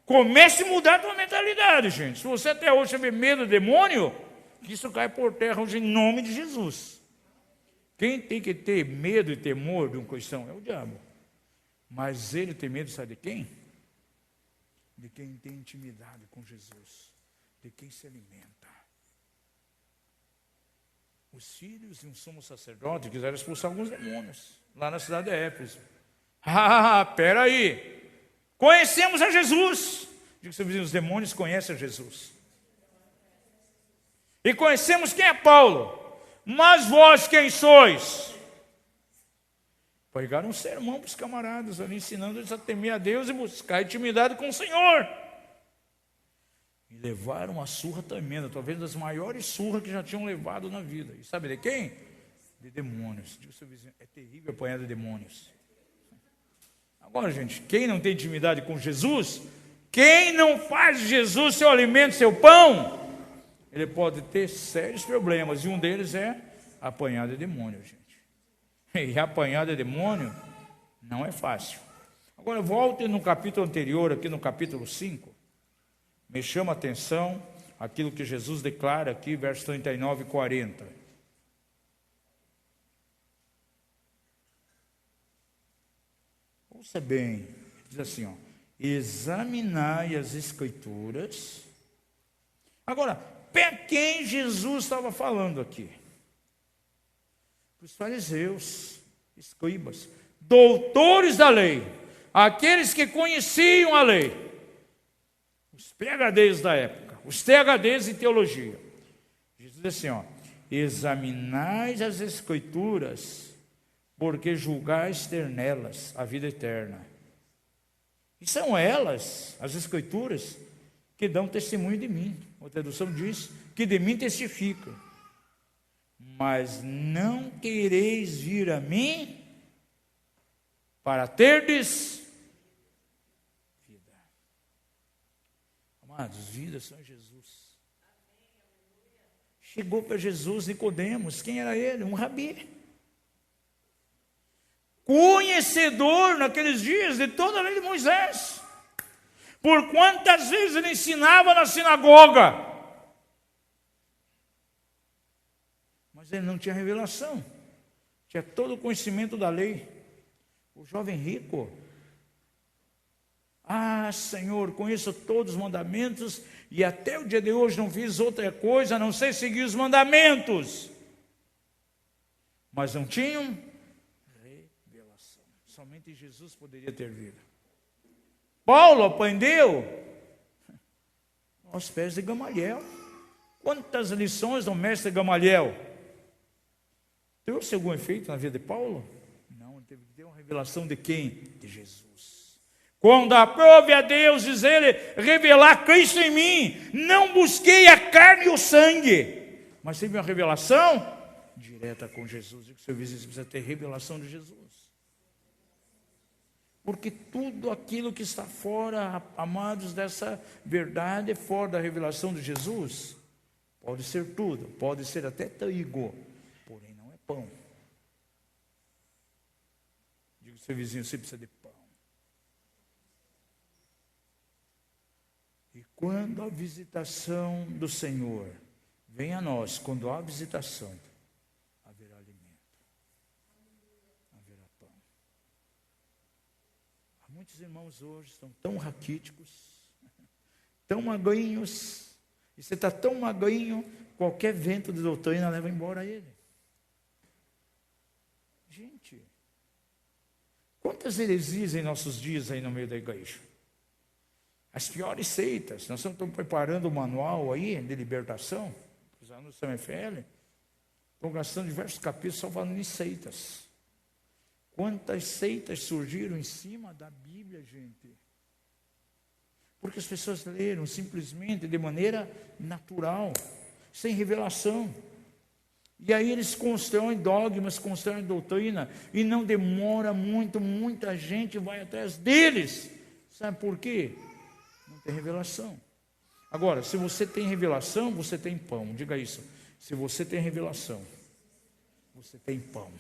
Comece a mudar a tua mentalidade, gente. Se você até hoje tiver medo do demônio, que isso cai por terra hoje em nome de Jesus. Quem tem que ter medo e temor de um cristão é o diabo. Mas ele tem medo, sabe de quem? De quem tem intimidade com Jesus. De quem se alimenta. Os filhos de um sumo sacerdote quiseram expulsar alguns demônios. Lá na cidade de Éfeso. Peraí. Conhecemos a Jesus. Digo seu vizinho, os demônios conhecem a Jesus. E conhecemos quem é Paulo. Mas vós quem sois? Pegaram um sermão para os camaradas ali, ensinando eles a temer a Deus e buscar intimidade com o Senhor. E levaram uma surra tremenda, talvez das maiores surras que já tinham levado na vida. E sabe de quem? De demônios. Digo seu vizinho, é terrível apanhar de demônios. Agora, gente, quem não tem intimidade com Jesus, quem não faz de Jesus seu alimento, seu pão, ele pode ter sérios problemas, e um deles é apanhar de demônio, gente. E apanhar de demônio não é fácil. Agora, volte no capítulo anterior, aqui no capítulo 5, me chama a atenção aquilo que Jesus declara aqui, versos 39 e 40. Ouça bem, diz assim, ó, examinai as Escrituras. Agora, para quem Jesus estava falando aqui? Para os fariseus, escribas, doutores da lei, aqueles que conheciam a lei, os PhDs da época, os THDs em teologia. Jesus diz assim, examinais as Escrituras, porque julgais ter nelas a vida eterna. E são elas, as Escrituras, que dão testemunho de mim. A tradução diz que de mim testificam. Mas não quereis vir a mim para terdes vida. Amados, vida são em Jesus. Chegou para Jesus Nicodemos. Quem era ele? Um rabi. Conhecedor naqueles dias de toda a lei de Moisés. Por quantas vezes ele ensinava na sinagoga. Mas ele não tinha revelação. Tinha todo o conhecimento da lei. O jovem rico. Senhor, conheço todos os mandamentos e até o dia de hoje não fiz outra coisa a não ser seguir os mandamentos. Mas não tinham revelação. Somente Jesus poderia ter vida. Paulo aprendeu aos pés de Gamaliel. Quantas lições do mestre Gamaliel? Trouxe algum efeito na vida de Paulo? Não, ele teve que ter uma revelação de quem? De Jesus. Quando aprove a Deus, diz ele, revelar Cristo em mim, não busquei a carne e o sangue, mas teve uma revelação direta com Jesus. Digo que o seu vizinho precisa ter revelação de Jesus. Porque tudo aquilo que está fora, amados, dessa verdade, fora da revelação de Jesus, pode ser tudo, pode ser até trigo, porém não é pão. Digo ao seu vizinho, você precisa de pão. E quando a visitação do Senhor vem a nós, quando há visitação, haverá alimento, haverá pão. Há muitos irmãos hoje estão tão raquíticos, tão magrinhos, e você está tão magrinho, qualquer vento de doutrina leva embora ele. Gente, quantas heresias em nossos dias aí no meio da igreja? As piores seitas. Nós estamos preparando um manual aí de libertação, os alunos da MFL, estão gastando diversos capítulos só falando em seitas. Quantas seitas surgiram em cima da Bíblia, gente? Porque as pessoas leram simplesmente de maneira natural, sem revelação. E aí eles constroem dogmas, constroem doutrina, e não demora muito, muita gente vai atrás deles. Sabe por quê? Não tem revelação. Agora, se você tem revelação, você tem pão. Diga isso. Se você tem revelação, você tem pão.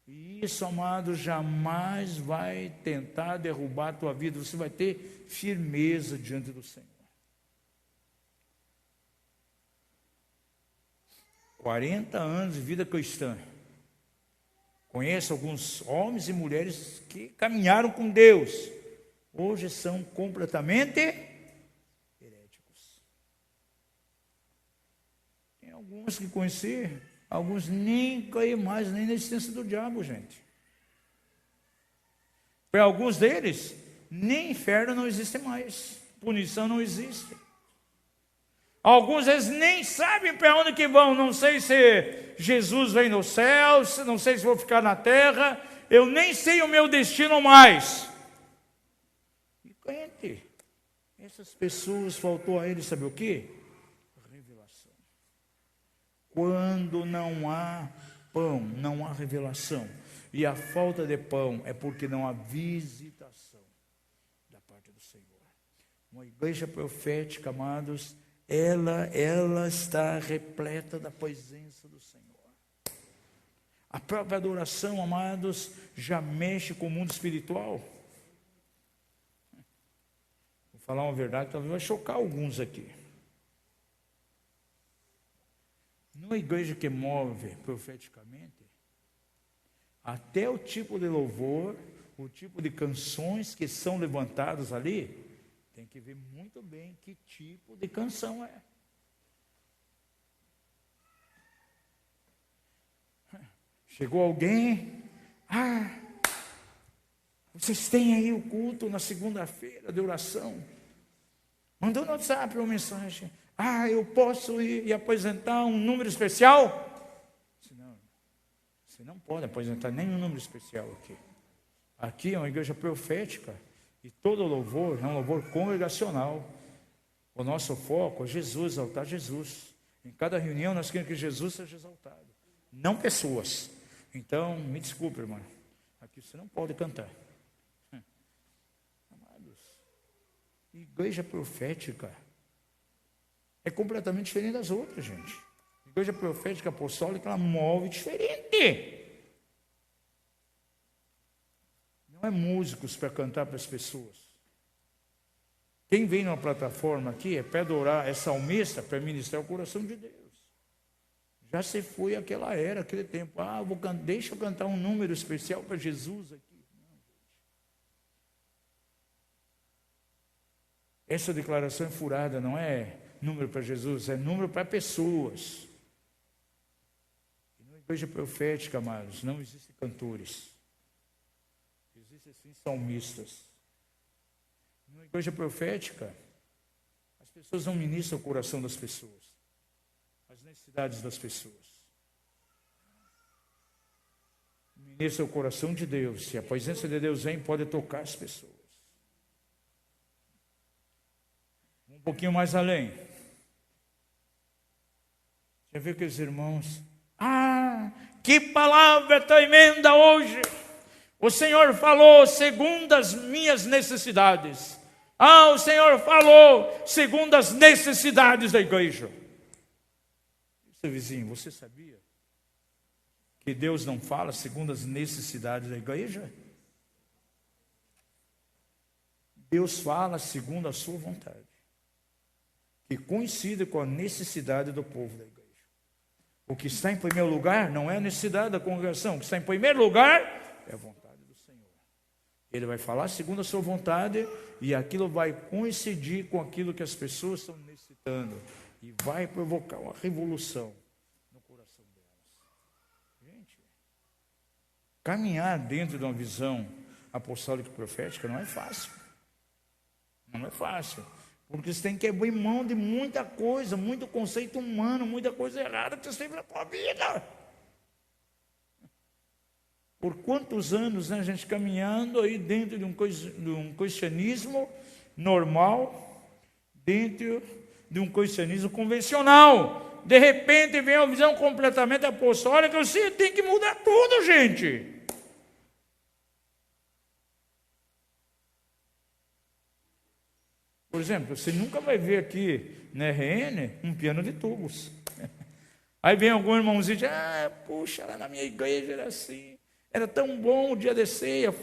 E isso, amado, jamais vai tentar derrubar a tua vida. Você vai ter firmeza diante do Senhor. 40 anos de vida cristã. Conheço alguns homens e mulheres que caminharam com Deus. Hoje são completamente heréticos. Tem alguns que conheci, alguns nem caem mais nem na existência do diabo, gente. Para alguns deles, nem inferno não existe mais, punição não existe. Alguns eles nem sabem para onde que vão, não sei se Jesus vem no céu, não sei se vou ficar na terra, eu nem sei o meu destino mais. Essas pessoas, faltou a eles, sabe o quê? Revelação. Quando não há pão, não há revelação. E a falta de pão é porque não há visitação da parte do Senhor. Uma igreja profética, amados, ela está repleta da presença do Senhor. A própria adoração, amados, já mexe com o mundo espiritual. Falar uma verdade, talvez vai chocar alguns aqui. Numa igreja que move profeticamente, até o tipo de louvor, o tipo de canções que são levantadas ali, tem que ver muito bem que tipo de canção é. Chegou alguém, vocês têm aí o culto na segunda-feira de oração. Mandou no WhatsApp uma mensagem. Eu posso ir e apresentar um número especial? Não, você não pode apresentar nenhum número especial aqui. Aqui é uma igreja profética e todo louvor é um louvor congregacional. O nosso foco é Jesus, exaltar Jesus. Em cada reunião nós queremos que Jesus seja exaltado, não pessoas. Então, me desculpe, irmão, aqui você não pode cantar. Amados, igreja profética é completamente diferente das outras, gente. Igreja profética apostólica, ela move diferente. Não é músicos para cantar para as pessoas. Quem vem numa plataforma aqui é para adorar, é salmista para ministrar o coração de Deus. Já se foi aquela era, aquele tempo. Deixa eu cantar um número especial para Jesus aqui. Não, gente. Essa declaração é furada, não é número para Jesus, é número para pessoas. E na igreja profética, amados, não existem cantores. Existem sim salmistas. Na igreja profética, as pessoas não ministram o coração das pessoas, as necessidades das pessoas. Ministra o coração de Deus. Se a presença de Deus vem, pode tocar as pessoas. Um pouquinho mais além. Já viu aqueles irmãos? Que palavra tremenda hoje! O Senhor falou segundo as minhas necessidades. O Senhor falou segundo as necessidades da igreja. Seu vizinho, você sabia que Deus não fala segundo as necessidades da igreja? Deus fala segundo a sua vontade, que coincide com a necessidade do povo da igreja. O que está em primeiro lugar não é a necessidade da congregação. O que está em primeiro lugar é a vontade do Senhor. Ele vai falar segundo a sua vontade e aquilo vai coincidir com aquilo que as pessoas estão necessitando e vai provocar uma revolução no coração delas. Gente, caminhar dentro de uma visão apostólica e profética não é fácil. Não é fácil. Porque você tem que abrir mão de muita coisa, muito conceito humano, muita coisa errada que você tem na sua vida. Por quantos anos, né, a gente caminhando aí dentro de um cristianismo normal, dentro de um cristianismo convencional. De repente vem uma visão completamente apostólica, você tem que mudar tudo, gente. Por exemplo, você nunca vai ver aqui na RN um piano de tubos. Aí vem algum irmãozinho e diz, puxa, lá na minha igreja era assim, era tão bom o dia de ceia,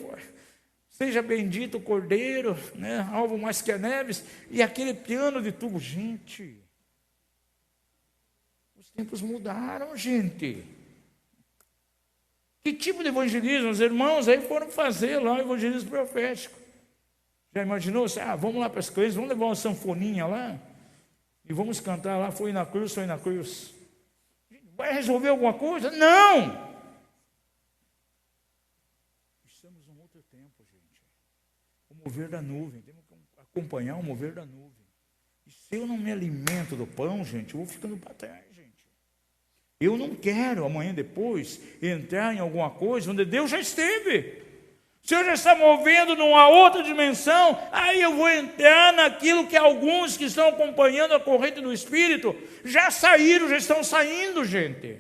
seja bendito o Cordeiro, né, alvo mais que a neves, e aquele piano de tubo. Gente, os tempos mudaram, gente. Que tipo de evangelismo? Os irmãos aí foram fazer lá o evangelismo profético. Já imaginou? Vamos lá para as coisas, vamos levar uma sanfoninha lá e vamos cantar lá, foi na cruz, foi na cruz. Vai resolver alguma coisa? Não! Estamos num outro tempo, gente. O mover da nuvem, temos que acompanhar o mover da nuvem. E se eu não me alimento do pão, gente, eu vou ficando para trás, gente. Eu não quero amanhã depois entrar em alguma coisa onde Deus já esteve. Se eu já está movendo numa outra dimensão, aí eu vou entrar naquilo que alguns que estão acompanhando a corrente do Espírito já saíram, já estão saindo, gente.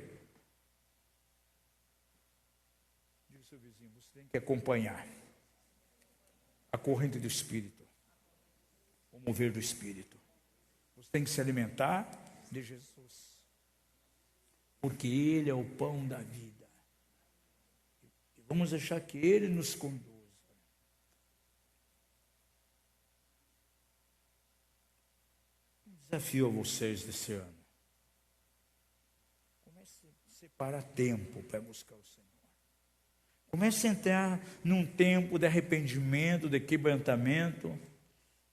Diga ao seu vizinho, você tem que acompanhar a corrente do Espírito, o mover do Espírito. Você tem que se alimentar de Jesus, porque Ele é o pão da vida. Vamos deixar que Ele nos conduza. Desafio a vocês desse ano. Comece a separar tempo para buscar o Senhor. Comece a entrar num tempo de arrependimento, de quebrantamento,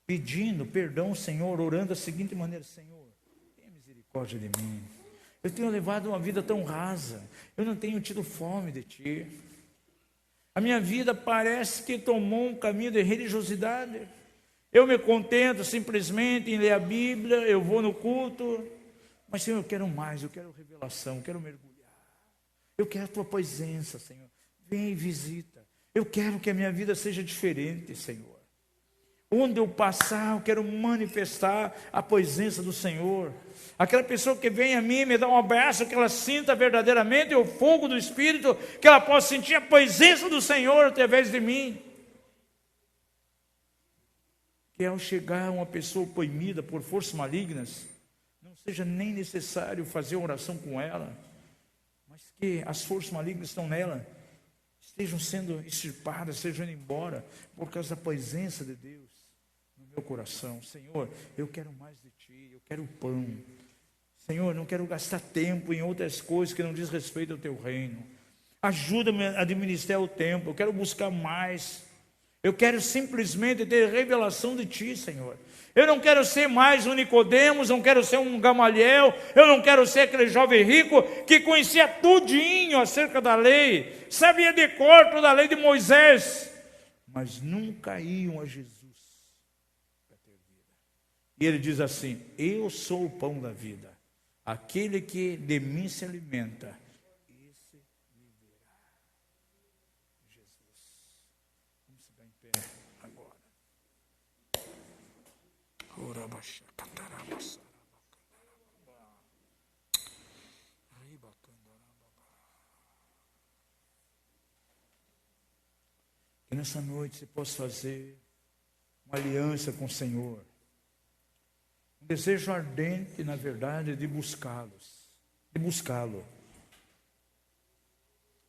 pedindo perdão ao Senhor, orando da seguinte maneira: Senhor, tenha misericórdia de mim. Eu tenho levado uma vida tão rasa. Eu não tenho tido fome de Ti. A minha vida parece que tomou um caminho de religiosidade. Eu me contento simplesmente em ler a Bíblia, eu vou no culto. Mas, Senhor, eu quero mais, eu quero revelação, eu quero mergulhar. Eu quero a Tua presença, Senhor. Vem e visita. Eu quero que a minha vida seja diferente, Senhor. Onde eu passar, eu quero manifestar a presença do Senhor. Aquela pessoa que vem a mim, me dá um abraço, que ela sinta verdadeiramente o fogo do Espírito, que ela possa sentir a presença do Senhor através de mim. Que ao chegar uma pessoa oprimida por forças malignas, não seja nem necessário fazer oração com ela, mas que as forças malignas estão nela, estejam sendo extirpadas, estejam indo embora, por causa da presença de Deus no meu coração. Senhor, eu quero mais de Ti, eu quero pão. Senhor, não quero gastar tempo em outras coisas que não diz respeito ao Teu reino. Ajuda-me a administrar o tempo, eu quero buscar mais. Eu quero simplesmente ter revelação de Ti, Senhor. Eu não quero ser mais um Nicodemos, não quero ser um Gamaliel, eu não quero ser aquele jovem rico que conhecia tudinho acerca da lei, sabia de cor toda a lei de Moisés, mas nunca iam a Jesus para ter vida. E ele diz assim: eu sou o pão da vida, aquele que de mim se alimenta, esse viverá. Jesus. Vamos ficar em pé agora. Que nessa noite você possa fazer uma aliança com o Senhor. Um desejo ardente, na verdade, de buscá-lo.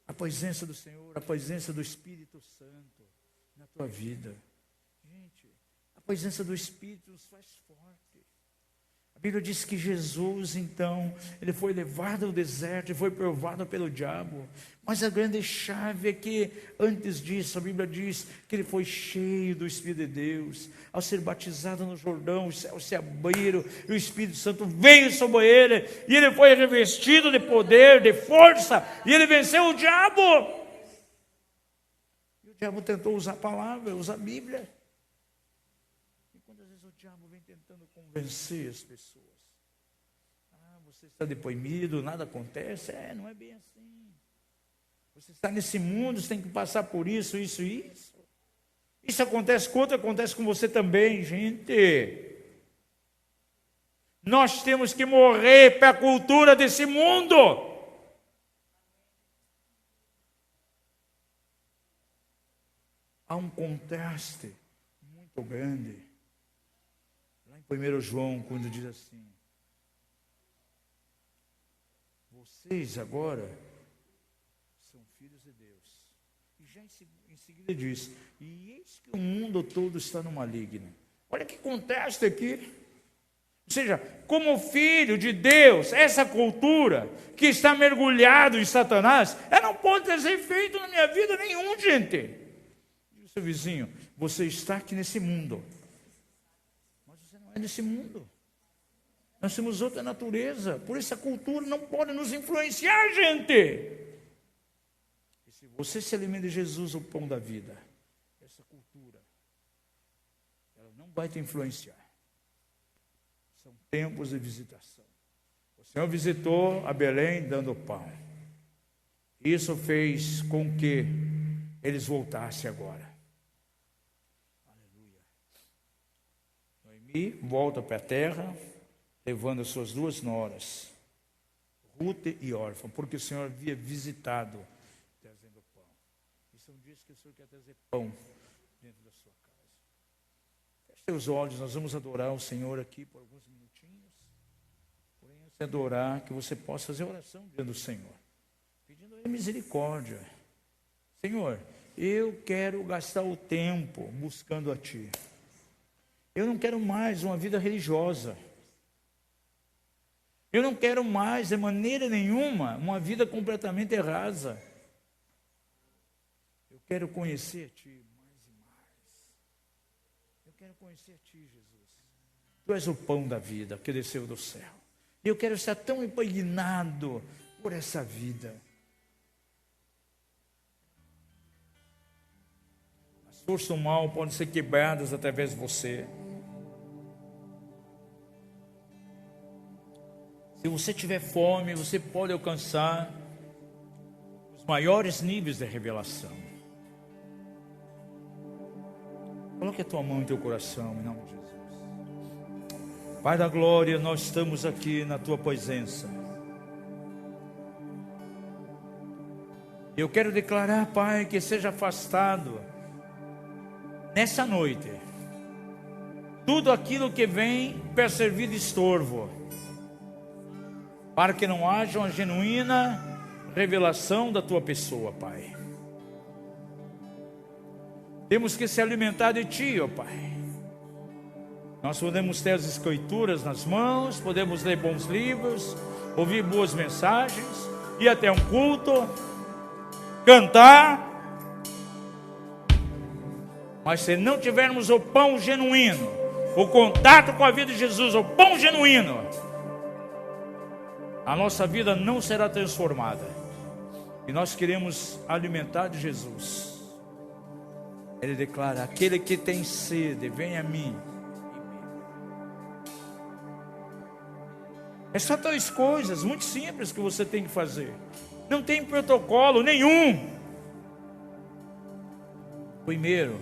A presença do Senhor, a presença do Espírito Santo na tua vida. Gente, a presença do Espírito nos faz forte. A Bíblia diz que Jesus, então, ele foi levado ao deserto e foi provado pelo diabo. Mas a grande chave é que, antes disso, a Bíblia diz que ele foi cheio do Espírito de Deus. Ao ser batizado no Jordão, os céus se abriram e o Espírito Santo veio sobre ele. E ele foi revestido de poder, de força, e ele venceu o diabo. E o diabo tentou usar a palavra, usar a Bíblia. E quantas vezes o diabo vem tentando convencer as pessoas? Você está deprimido, nada acontece. Não é bem assim. Você está nesse mundo, você tem que passar por isso, isso e isso. Isso acontece com outro, acontece com você também, gente. Nós temos que morrer para a cultura desse mundo. Há um contraste muito grande. Lá em 1 João, quando diz assim: vocês agora são filhos de Deus. E já em seguida diz: e eis que o mundo todo está no maligno. Olha que contraste aqui. Ou seja, como filho de Deus, essa cultura que está mergulhado em Satanás, ela não pode ter efeito na minha vida nenhum, gente. Diz o seu vizinho: você está aqui nesse mundo, mas você não é desse mundo. Nós temos outra natureza, por isso a cultura não pode nos influenciar, gente. E se você se alimenta de Jesus, o pão da vida, essa cultura, ela não vai te influenciar. São tempos de visitação. O Senhor visitou a Belém dando pão. Isso fez com que eles voltassem agora. Aleluia. Noemi volta para a terra, levando as suas duas noras, Ruth e Orfa, porque o Senhor havia visitado, trazendo pão. E são dias que o Senhor quer trazer pão dentro da sua casa. Feche seus olhos, nós vamos adorar o Senhor aqui por alguns minutinhos. Porém, antes de adorar, que você possa fazer oração diante do Senhor, pedindo a Ele misericórdia. Senhor, eu quero gastar o tempo buscando a Ti. Eu não quero mais uma vida religiosa. Eu não quero mais, de maneira nenhuma, uma vida completamente rasa. Eu quero conhecer a Ti mais e mais. Eu quero conhecer a Ti, Jesus. Tu és o pão da vida que desceu do céu. Eu quero estar tão impregnado por essa vida. As forças do mal podem ser quebradas através de você. Se você tiver fome, você pode alcançar os maiores níveis de revelação. Coloque a tua mão em teu coração, em nome de Jesus. Pai da glória, nós estamos aqui na tua presença. Eu quero declarar, Pai, que seja afastado nessa noite tudo aquilo que vem para servir de estorvo, para que não haja uma genuína revelação da tua pessoa, Pai. Temos que se alimentar de ti, ó Pai. Nós podemos ter as escrituras nas mãos, podemos ler bons livros, ouvir boas mensagens, ir até um culto, cantar, mas se não tivermos o pão genuíno, o contato com a vida de Jesus, o pão genuíno, a nossa vida não será transformada. E nós queremos alimentar de Jesus. Ele declara: aquele que tem sede, vem a mim. É só 3 coisas muito simples que você tem que fazer. Não tem protocolo nenhum. Primeiro,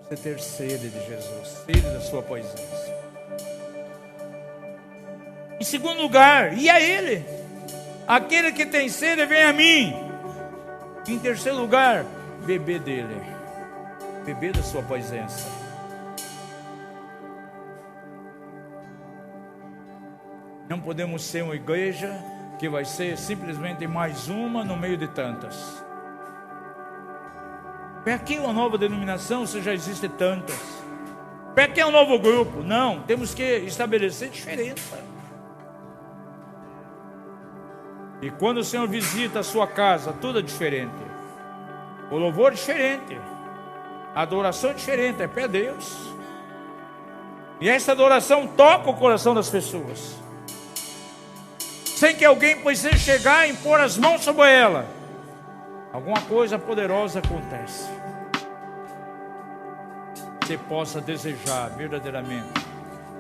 você ter sede de Jesus, sede da sua presença. Em segundo lugar, e a Ele? Aquele que tem sede, vem a mim. Em terceiro lugar, beber dele, beber da sua presença. Não podemos ser uma igreja que vai ser simplesmente mais uma no meio de tantas. Para que uma nova denominação se já existe tantas? Para que um novo grupo? Não, temos que estabelecer diferença. E quando o Senhor visita a sua casa, tudo é diferente. O louvor é diferente, a adoração é diferente, é para Deus. E essa adoração toca o coração das pessoas, sem que alguém precise chegar e impor as mãos sobre ela. Alguma coisa poderosa acontece. Você possa desejar verdadeiramente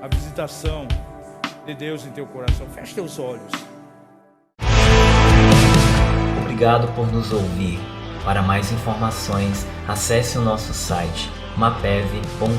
a visitação de Deus em teu coração. Feche teus olhos. Obrigado por nos ouvir. Para mais informações, acesse o nosso site mapev.com.br.